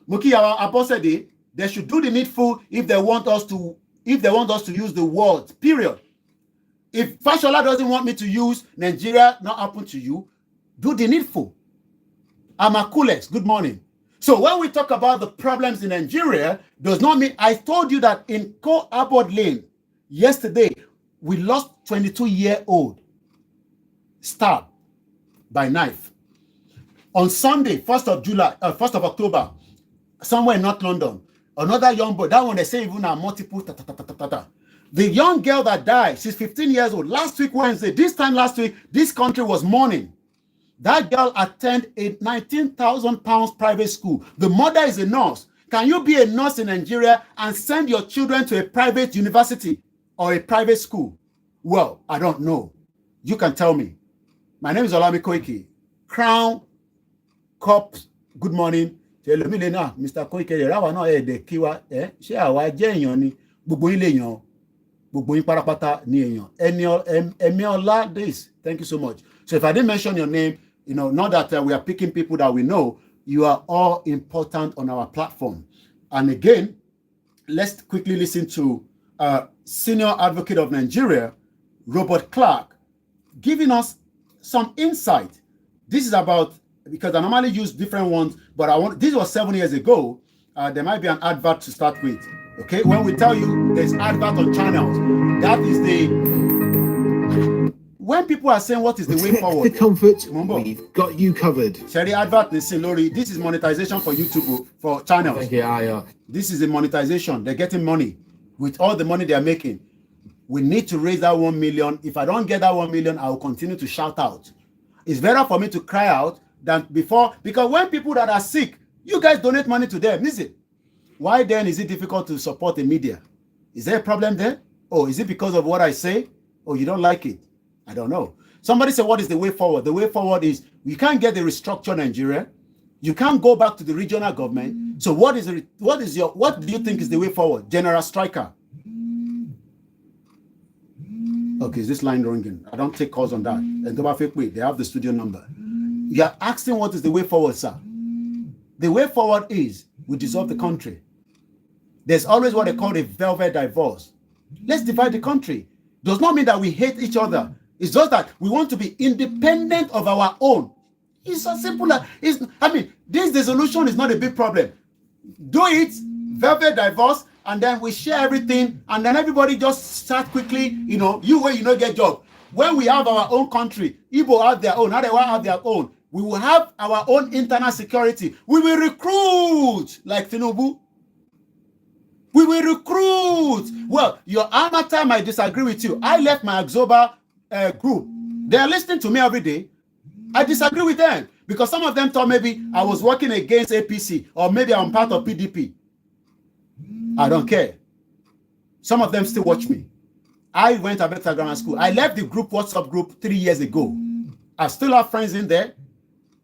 Mukiyawa Abosede, they should do the needful if they want us to use the word, period. If Fashola doesn't want me to use Nigeria, not happen to you, do the needful. Amakulex, good morning. So when we talk about the problems in Nigeria, does not mean, I told you that in Ko-Abod Lane, yesterday, we lost 22-year-old stabbed by knife. On Sunday, 1st of October, somewhere in North London, another young boy, that one they say even are multiple, The young girl that died, she's 15 years old. Last week, Wednesday, this time last week, this country was mourning. That girl attended a 19,000 pounds private school. The mother is a nurse. Can you be a nurse in Nigeria and send your children to a private university or a private school? Well, I don't know. You can tell me. My name is Olami Koiki. Crown Cops, good morning. Mr. Koiki, ṣé àwa jẹ́ èèyàn ni gbogbo yín lèèyàn gbogbo yín pátápátá ni èèyàn Emiola this. Thank you so much. So if I didn't mention your name, not that we are picking people that we know, you are all important on our platform. And again, let's quickly listen to senior advocate of Nigeria, Robert Clark, giving us some insight. This is about, because I normally use different ones, but this was 7 years ago. There might be an advert to start with. Okay, when we tell you there's advert on channels, that is when people are saying what is the way forward. The comfort, we've got you covered. Sherry advert, they say, Lori, this is monetization for YouTube, for channels. Thank you, This is a monetization. They're getting money. With all the money they're making, we need to raise that 1 million. If I don't get that 1 million, I will continue to shout out. It's better for me to cry out than before, because when people that are sick, you guys donate money to them, is it? Why then is it difficult to support the media? Is there a problem there? Or is it because of what I say? Or you don't like it? I don't know. Somebody said, what is the way forward? The way forward is we can't get the restructure Nigeria. You can't go back to the regional government. So what do you think is the way forward? General Striker. Okay, is this line ringing? I don't take calls on that. And they have the studio number. You are asking what is the way forward, sir. The way forward is we dissolve the country. There's always what they call a velvet divorce. Let's divide the country. Does not mean that we hate each other. It's just that we want to be independent of our own. It's as simple as this dissolution is not a big problem. Do it, velvet divorce, and then we share everything, and then everybody just start quickly. You get job. When we have our own country, Igbo have their own, Arewa have their own. We will have our own internal security. We will recruit like Tinubu. We will recruit. Well, your amateur might disagree with you. I left my Axoba group. They are listening to me every day. I disagree with them because some of them thought maybe I was working against APC or maybe I'm part of PDP. I don't care. Some of them still watch me. I went to Abeta Grammar School. I left the group, WhatsApp group 3 years ago. I still have friends in there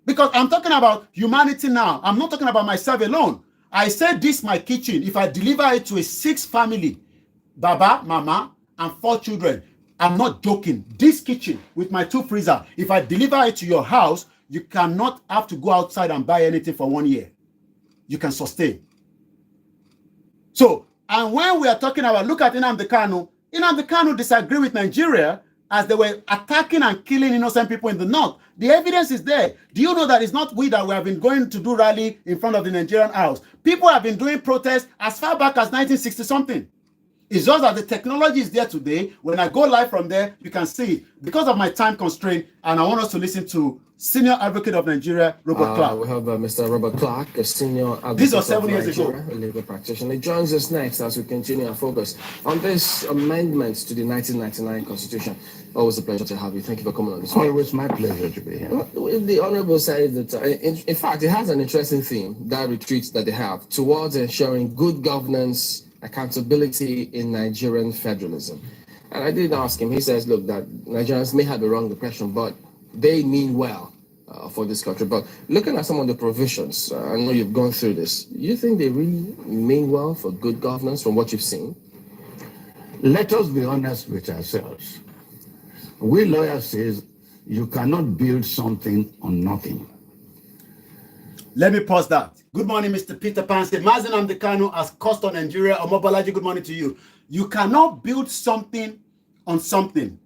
because I'm talking about humanity now. I'm not talking about myself alone. I said this my kitchen. If I deliver it to a 6 family, Baba, Mama, and 4 children, I'm not joking. This kitchen with my 2 freezer, if I deliver it to your house, you cannot have to go outside and buy anything for 1 year. You can sustain. So, and when we are talking about, look at Nnamdi Kanu disagree with Nigeria as they were attacking and killing innocent people in the north. The evidence is there. Do you know that it's not we that we have been going to do rally in front of the Nigerian house? People have been doing protests as far back as 1960 something. It's just that the technology is there today. When I go live from there, you can see it. Because of my time constraint, and I want us to listen to Senior Advocate of Nigeria, Robert Clark. We have Mr. Robert Clark, a Senior Advocate This was 7 years ago. A legal practitioner. He joins us next as we continue our focus on this amendment to the 1999 Constitution. Always a pleasure to have you. Thank you for coming on this. Always my pleasure to be here. The Honorable said that, in fact, it has an interesting theme, that retreat that they have, towards ensuring good governance, accountability in Nigerian federalism. And I did ask him, he says, look, that Nigerians may have a wrong impression, but they mean well for this country. But looking at some of the provisions, I know you've gone through this, you think they really mean well for good governance from what you've seen? Let us be honest with ourselves. We lawyers say you cannot build something on nothing. Let me pause that. Good morning, Mr. Peter Pan. Mazi Nnamdi Kanu has cost on Nigeria. Omobalaji, good morning to you. You cannot build something on something.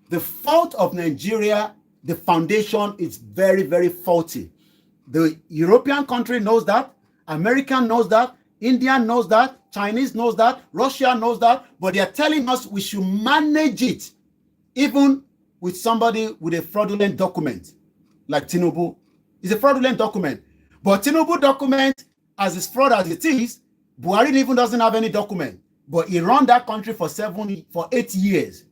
The fault of Nigeria, the foundation is very, very faulty. The European country knows that. American knows that. India knows that. Chinese knows that. Russia knows that. But they are telling us we should manage it, even with somebody with a fraudulent document, like Tinubu. It's a fraudulent document. But Tinubu document, as fraud as it is, Buhari even doesn't have any document. But he ran that country for 8 years.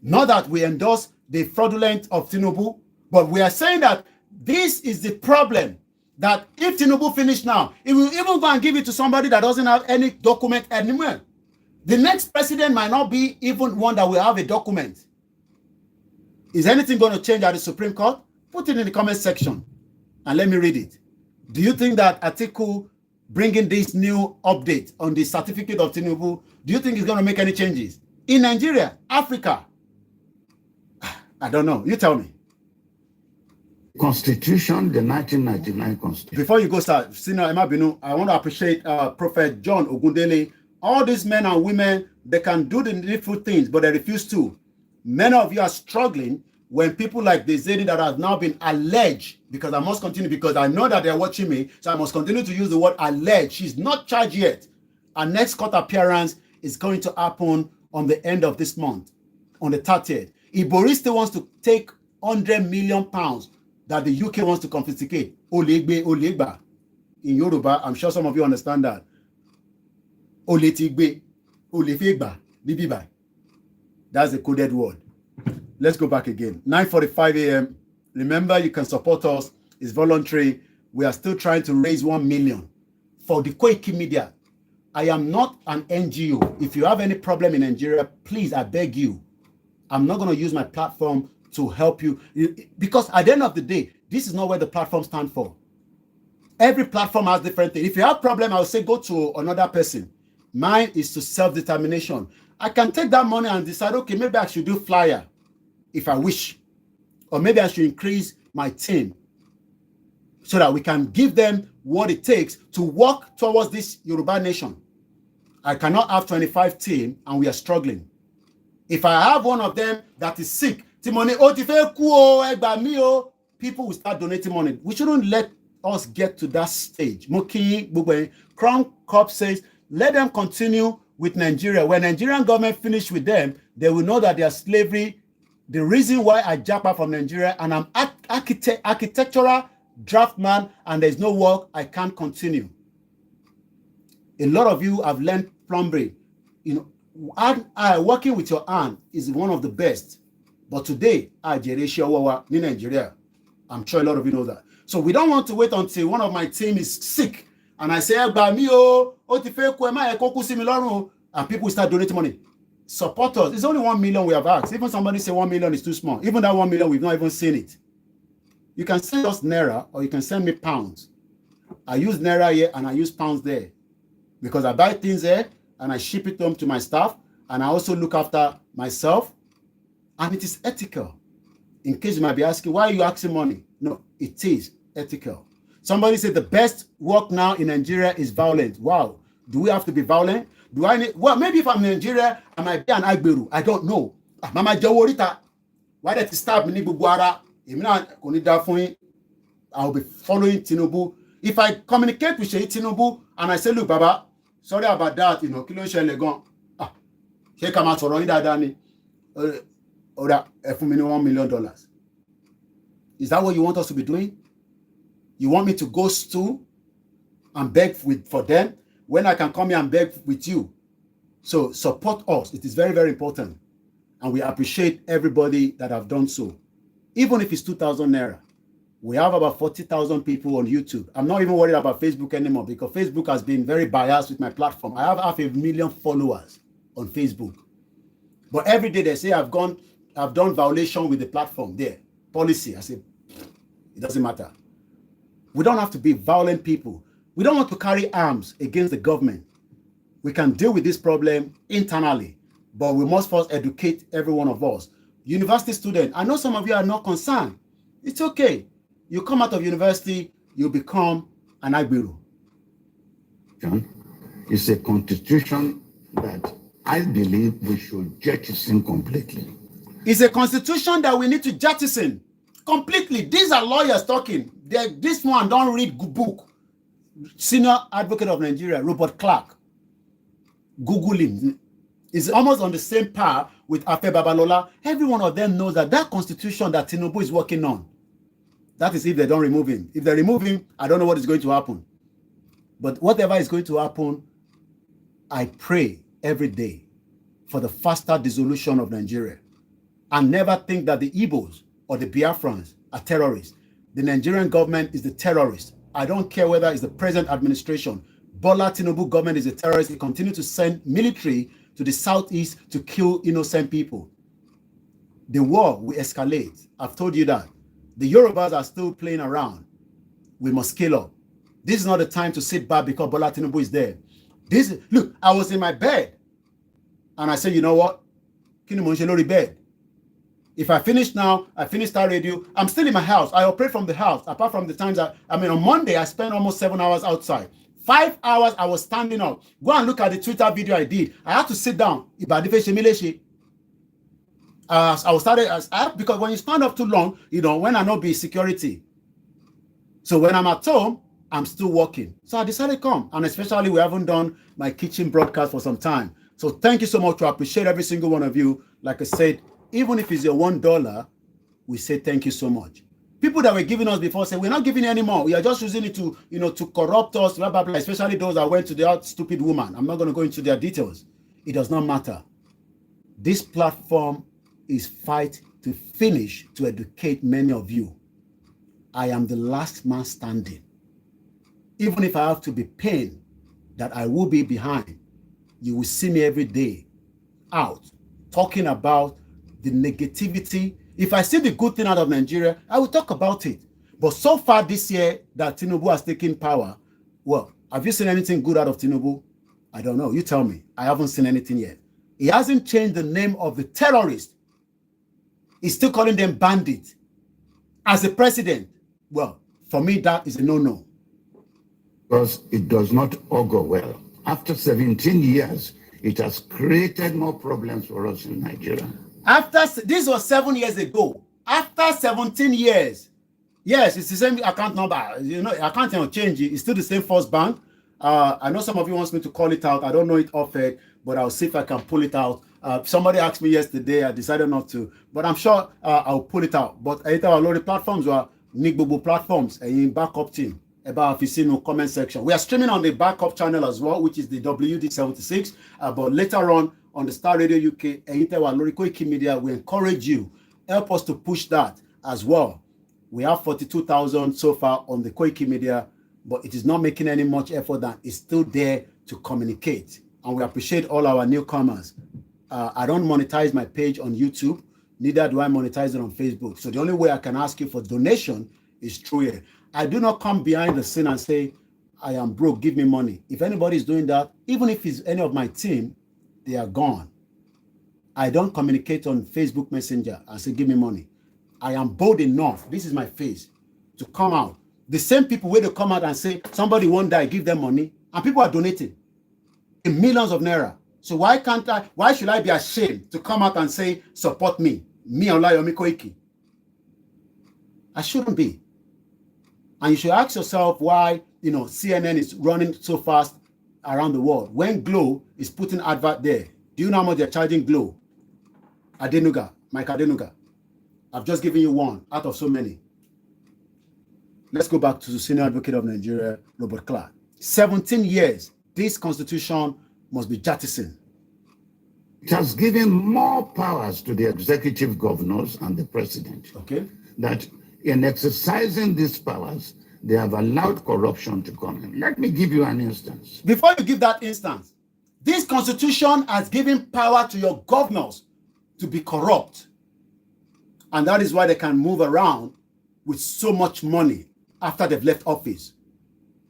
Not that we endorse the fraudulent of Tinubu, but we are saying that this is the problem. That if Tinubu finish now, he will even go and give it to somebody that doesn't have any document anywhere. The next president might not be even one that will have a document. Is anything going to change at the Supreme Court? Put it in the comment section and let me read it. Do you think that Atiku bringing this new update on the certificate of Tinubu, do you think it's going to make any changes? In Nigeria, Africa? I don't know. You tell me. Constitution, the 1999 Constitution. Before you go, sir, Senior Emma Binu, I want to appreciate Prophet John Ogundele All these men and women, they can do the needful things, but they refuse to. Many of you are struggling when people like the Zedi that have now been alleged, because I must continue, because I know that they're watching me, so I must continue to use the word alleged. She's not charged yet. Our next court appearance is going to happen on the end of this month, on the 30th. If Boris still wants to take 100 million pounds that the UK wants to confiscate, Olegba, in Yoruba, I'm sure some of you understand that. Oletigbe, Olefegba, Bibibai. That's the coded word. Let's go back again. 9:45 a.m. Remember, you can support us. It's voluntary. We are still trying to raise 1 million for the Koiki Media. I am not an NGO. If you have any problem in Nigeria, please, I beg you. I'm not going to use my platform to help you, because at the end of the day, this is not where the platform stands for. Every platform has different things. If you have a problem, I will say go to another person. Mine is to self-determination. I can take that money and decide, okay, maybe I should do flyer if I wish. Or maybe I should increase my team so that we can give them what it takes to work towards this Yoruba nation. I cannot have 25 team and we are struggling. If I have one of them that is sick, people will start donating money. We shouldn't let us get to that stage. Crown Corp says, let them continue with Nigeria. When Nigerian government finish with them, they will know that they are slavery. The reason why I jump out from Nigeria and I'm architectural draftman and there's no work, I can't continue. A lot of you have learned plumbing. You know, working with your hand is one of the best. But today, in Nigeria, I'm sure a lot of you know that. So we don't want to wait until one of my team is sick and I say, and people start donating money. Support us. It's only 1 million we have asked. Even somebody say 1 million is too small. Even that 1 million, we've not even seen it. You can send us Naira or you can send me pounds. I use Naira here and I use pounds there because I buy things there and I ship it home to my staff and I also look after myself, and it is ethical. In case you might be asking, why are you asking money? No, it is ethical. Somebody said the best work now in Nigeria is violent. Wow. Do we have to be violent? Do I need, well, maybe if I'm in Nigeria, I might be an Agberu. I don't know. Mama Jaworita. Why did you stab me? I'll be following Tinubu. If I communicate with Tinubu and I say, look, Baba, sorry about that, you know, kilo shele gan. Here come out for Dani. $1 million. Is that what you want us to be doing? You want me to go to and beg for them when I can come here and beg with you? So support us. It is very, very important. And we appreciate everybody that have done so. Even if it's 2,000 Naira. We have about 40,000 people on YouTube. I'm not even worried about Facebook anymore because Facebook has been very biased with my platform. I have 500,000 followers on Facebook. But every day they say I've done violation with the platform there. Policy. I say, it doesn't matter. We don't have to be violent people. We don't want to carry arms against the government. We can deal with this problem internally, but we must first educate every one of us. University students, I know some of you are not concerned. It's okay. You come out of university, you become an Agberu. John, it's a constitution that I believe we should jettison completely. It's a constitution that we need to jettison completely. These are lawyers talking. This one don't read book. Senior Advocate of Nigeria, Robert Clark. Google him. It's almost on the same par with Afe Babalola. Every one of them knows that that constitution that Tinubu is working on, that is if they don't remove him. If they remove him, I don't know what is going to happen. But whatever is going to happen, I pray every day for the faster dissolution of Nigeria. And never think that the Igbos or the Biafrans are terrorists. The Nigerian government is the terrorist. I don't care whether it's the present administration. Bola Tinubu government is a terrorist. They continue to send military to the southeast to kill innocent people. The war will escalate. I've told you that. The Yorubas are still playing around. We must scale up. This is not the time to sit back because Bola Tinubu is there. Look, I was in my bed and I said, you know what? Bed. If I finish now, I finish that radio, I'm still in my house. I operate from the house. Apart from the times on Monday, I spent almost 7 hours outside. 5 hours I was standing up. Go and look at the Twitter video I did. I had to sit down. I was started because when you stand up too long, when I not be security. So when I'm at home, I'm still working. So I decided to come. And especially we haven't done my kitchen broadcast for some time. So thank you so much. I appreciate every single one of you. Like I said, even if it's your $1, we say thank you so much. People that were giving us before say we're not giving anymore. We are just using it to, to corrupt us, blah, blah, blah, especially those that went to the stupid woman. I'm not going to go into their details. It does not matter. This platform is fight to finish to educate many of you. I am the last man standing. Even if I have to be pained that I will be behind, you will see me every day out talking about the negativity. If I see the good thing out of Nigeria, I will talk about it. But so far this year that Tinubu has taken power, well, have you seen anything good out of Tinubu? I don't know. You tell me. I haven't seen anything yet. He hasn't changed the name of the terrorists. He's still calling them bandits. As a president, well, for me, that is a no-no. Because it does not augur well. After 17 years, it has created more problems for us in Nigeria. This was 7 years ago. After 17 years, yes, it's the same account number. Account cannot change it. It's still the same first bank. I know some of you wants me to call it out. I don't know it off it, but I'll see if I can pull it out. Somebody asked me yesterday. I decided not to, but I'm sure I'll pull it out. But I thought a lot of platforms were Nigbobo platforms and backup team. About if you see no comment section. We are streaming on the backup channel as well, which is the WD76. But later on the Star Radio UK and Koiki Media, we encourage you, help us to push that as well. We have 42,000 so far on the Koiki Media, but it is not making any much effort that it's still there to communicate. And we appreciate all our newcomers. I don't monetize my page on YouTube, neither do I monetize it on Facebook. So the only way I can ask you for donation is through here. I do not come behind the scene and say, I am broke, give me money. If anybody is doing that, even if it's any of my team, they are gone. I don't communicate on Facebook Messenger and say, give me money. I am bold enough, this is my face, to come out. The same people where they come out and say, somebody won't die, give them money, and people are donating in millions of naira. So why should I be ashamed to come out and say, support me, Olayomi Koiki? I shouldn't be. And you should ask yourself why, CNN is running so fast around the world. When Glow is putting advert there, do you know how much they're charging Glow? Mike Adenuga. I've just given you one out of so many. Let's go back to the Senior Advocate of Nigeria, Robert Clark. 17 years, this constitution must be jettisoned. It has given more powers to the executive governors and the president. Okay. That in exercising these powers, they have allowed corruption to come in. Let me give you an instance. Before you give that instance, this constitution has given power to your governors to be corrupt. And that is why they can move around with so much money after they've left office.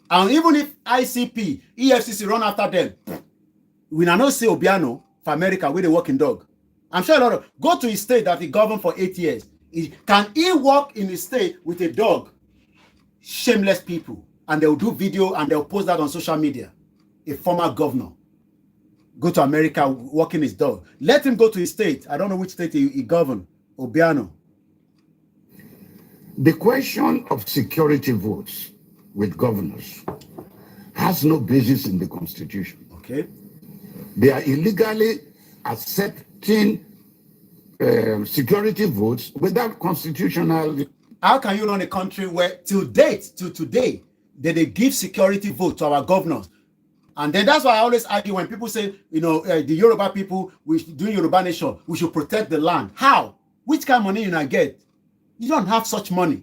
And even if ICP, EFCC run after them, we now not say Obiano for America with a working dog. I'm sure a lot of, go to his state that he governed for 8 years. Can he work in a state with a dog? Shameless people. And they'll do video and they'll post that on social media. A former governor. Go to America walking his dog. Let him go to his state. I don't know which state he governed. Obiano. The question of security votes with governors has no basis in the Constitution. Okay. They are illegally accepting security votes without constitutional. How can you run a country where till today, they give security vote to our governors? And then that's why I always argue when people say, the Yoruba people, doing Yoruba nation, we should protect the land. How? Which kind of money you not get? You don't have such money.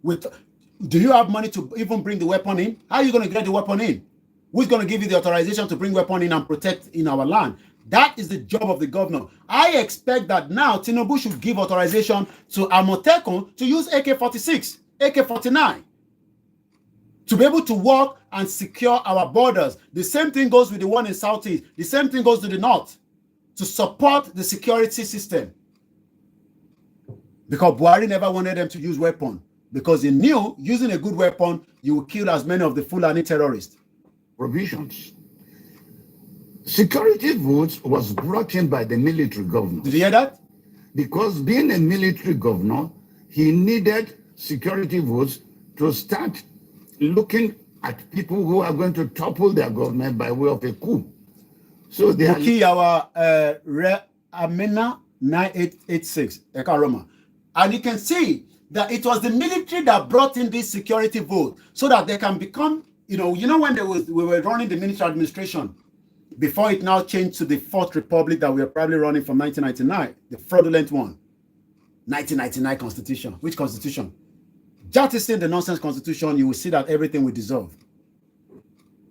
Do you have money to even bring the weapon in? How are you going to get the weapon in? Who's going to give you the authorization to bring weapon in and protect in our land? That is the job of the governor. I expect that now Tinubu should give authorization to Amotekun to use AK-46, AK-49 to be able to work and secure our borders. The same thing goes with the one in Southeast. The same thing goes to the North to support the security system. Because Buhari never wanted them to use weapon because he knew using a good weapon, you will kill as many of the Fulani terrorists. provisions. Security votes was brought in by the military governor. Did you hear that? Because being a military governor, he needed security votes to start looking at people who are going to topple their government by way of a coup. So they are Amena 9886 Ekaroma. And you can see that it was the military that brought in this security vote so that they can become, you know when we were running the military administration before it now changed to the Fourth Republic that we are probably running from 1999, the fraudulent one. 1999 constitution. Which constitution? Jettisoning the nonsense constitution, you will see that everything will dissolve.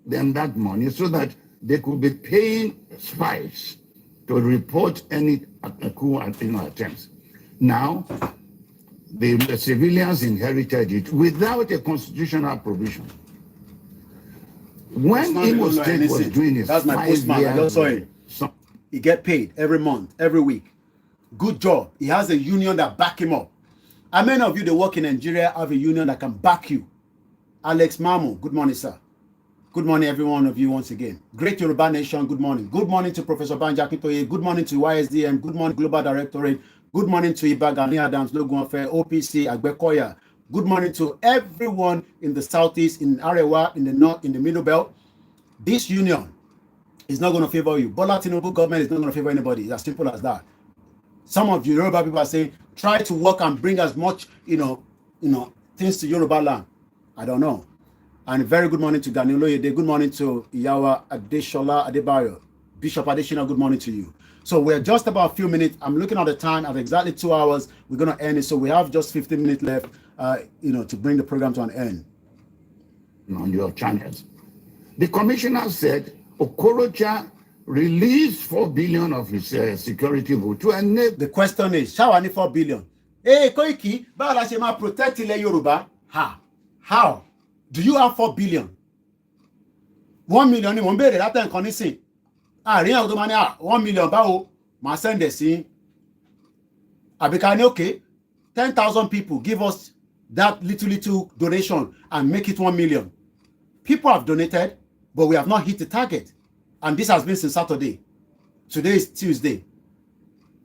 Them that money so that they could be paying spies to report any coup attempts. Now, the civilians inherited it without a constitutional provision. When Imo State was doing his that's my postman. I just saw it. He get paid every month, every week. Good job. He has a union that back him up. How many of you that work in Nigeria have a union that can back you? Alex Mamu, good morning, sir. Good morning, every one of you once again. Great Yoruba Nation, good morning. Good morning to Professor Banja Akintoye. Good morning to YSDM. Good morning, Global Directorate. Good morning to Iba Gani Adams, Logun Affair, OPC, Agbekoya. Good morning to everyone in the Southeast, in Arewa, in the North, in the Middle Belt. This union is not going to favor you. Bola Tinubu government is not going to favor anybody. It's as simple as that. Some of you Yoruba people are saying, try to work and bring as much, things to Yoruba land. I don't know. And very good morning to Gani Oloyede. Good morning to Iyawa Adeshola Adebayo. Bishop Adeshina, good morning to you. So we're just about a few minutes. I'm looking at the time at exactly 2 hours. We're going to end it. So we have just 15 minutes left, to bring the program to an end. On your channels. The commissioner said Okorocha released 4 billion of his security vote to enable. The question is, how many 4 billion? Hey, Koiki, báwo la ṣe máa protect ilẹ̀ Yorùbá? How? Do you have 4 billion? 1 million ni mo ń béèrè látẹ̀ nǹkan nísìn. Àárín àwọn tó máa ní 1 million báwo máa send ẹ̀ sí. Àbíká ní okay, 10,000 people give us that little donation and make it 1 million. People have donated, but we have not hit the target. And this has been since Saturday. Today is Tuesday.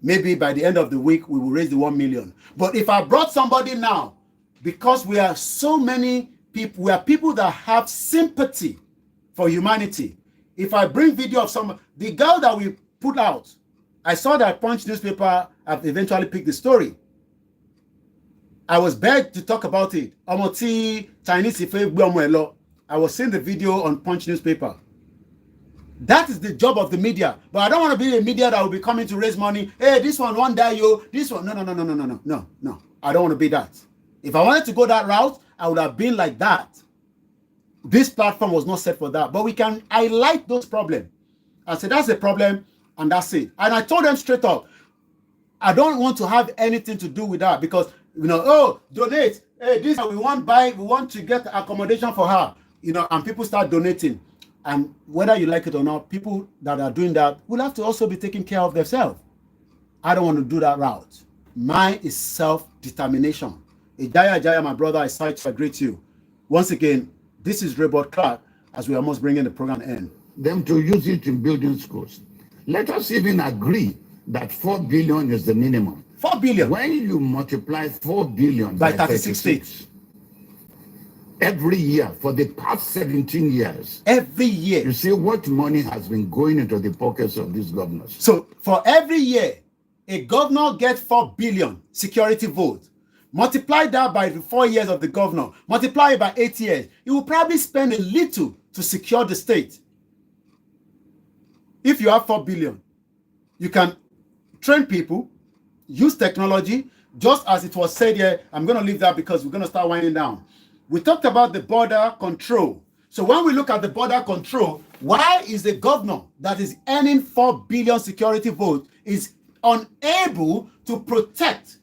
Maybe by the end of the week, we will raise the 1 million. But if I brought somebody now, because we are so many people, we are people that have sympathy for humanity. If I bring video of the girl that we put out, I saw that Punch newspaper have eventually picked the story. I was begged to talk about it. I was seeing the video on Punch newspaper. That is the job of the media. But I don't want to be a media that will be coming to raise money. Hey, this one won't die, yo. This one, no. I don't want to be that. If I wanted to go that route, I would have been like that. This platform was not set for that. But we can highlight those problems. I said, that's a problem, and that's it. And I told them straight up, I don't want to have anything to do with that because, donate. Hey, this we want to get accommodation for her, and people start donating. And whether you like it or not, people that are doing that will have to also be taking care of themselves. I don't want to do that route. Mine is self-determination. Ijaya, my brother, I greet you. Once again, this is Robert Clark as we are almost bringing the program end. Them to use it in building schools. Let us even agree that 4 billion is the minimum. 4 billion. When you multiply 4 billion by 36 states. Every year for the past 17 years. Every year. You see what money has been going into the pockets of these governors. So for every year, a governor gets 4 billion security votes. Multiply that by the 4 years of the governor. Multiply it by 8 years. You will probably spend a little to secure the state. If you have 4 billion, you can train people, use technology, just as it was said here. I'm going to leave that because we're going to start winding down. We talked about the border control. So when we look at the border control, why is the governor that is earning 4 billion security votes is unable to protect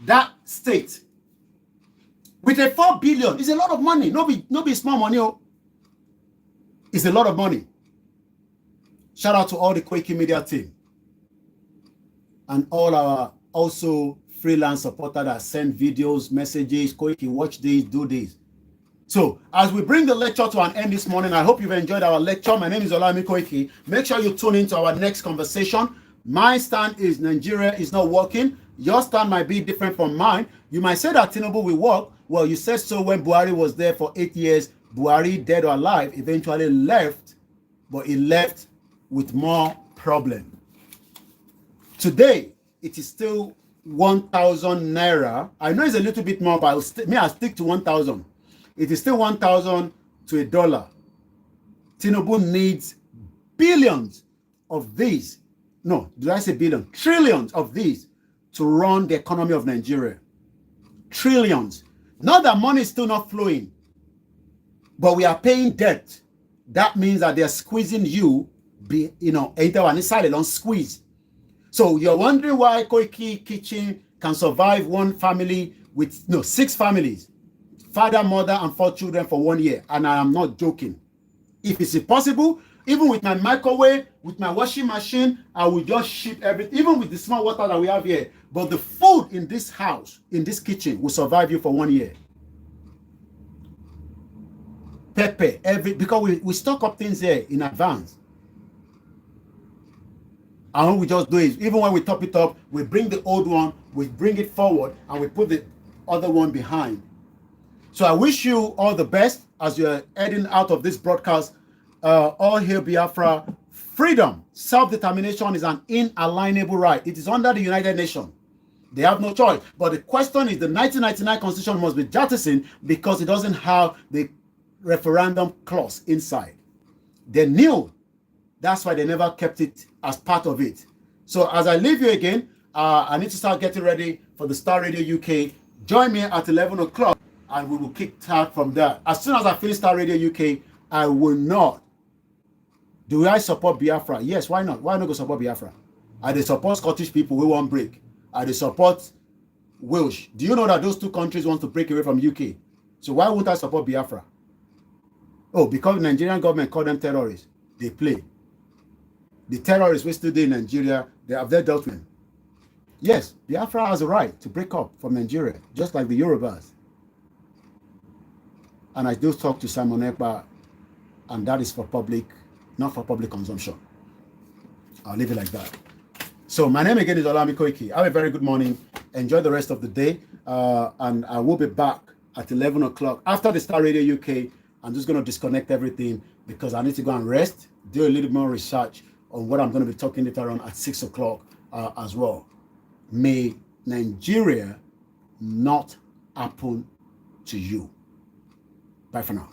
that state? With a 4 billion, it's a lot of money. No be small money. It's a lot of money. Shout out to all the Quaking Media team and all our also freelance supporters that send videos, messages, Koiki, watch this, do this. So, as we bring the lecture to an end this morning, I hope you've enjoyed our lecture. My name is Olami Koiki. Make sure you tune into our next conversation. My stand is Nigeria is not working. Your stand might be different from mine. You might say that Tinubu will work. Well, you said so when Buhari was there for 8 years. Buhari, dead or alive, eventually left, but he left with more problem. Today, it is still 1,000 naira. I know it's a little bit more, but I'll stick to 1,000. It is still 1,000 to $1. Tinubu needs billions of these. No, did I say billion? Trillions of these to run the economy of Nigeria. Trillions. Not that money is still not flowing, but we are paying debt. That means that they're squeezing you, inside a squeeze. So you're wondering why Koiki Kitchen can survive one family with 6 families, father, mother, and 4 children for 1 year. And I am not joking. If it's possible, even with my microwave, with my washing machine, I will just ship everything, even with the small water that we have here. But the food in this house, in this kitchen, will survive you for 1 year. Pepper, because we stock up things here in advance. And what we just do is, even when we top it up, we bring the old one, we bring it forward, and we put the other one behind. So I wish you all the best as you're heading out of this broadcast. All hail Biafra. Freedom, self-determination is an inalienable right. It is under the United Nations. They have no choice. But the question is, the 1999 Constitution must be jettisoned because it doesn't have the referendum clause inside. They knew. That's why they never kept it as part of it. So as I leave you again, I need to start getting ready for the Star Radio UK. Join me at 11 o'clock and we will kick start from there. As soon as I finish Star Radio UK, I will not. Do I support Biafra? Yes, why not? Why not go support Biafra? I they support Scottish people who won't break. I they support Welsh. Do you know that those 2 countries want to break away from UK? So why won't I support Biafra? Oh, because the Nigerian government called them terrorists. They play. The terrorists we still do in Nigeria, they have their dealt with. Yes, Biafra has a right to break up from Nigeria, just like the Yorubas. And I do talk to Simon Ekpa, and that is for public, not for public consumption. I'll leave it like that. So my name again is Olami Koiki. Have a very good morning. Enjoy the rest of the day. And I will be back at 11 o'clock. After the Star Radio UK, I'm just going to disconnect everything because I need to go and rest, do a little more research on what I'm going to be talking later on at 6 o'clock as well. May Nigeria not happen to you. Bye for now.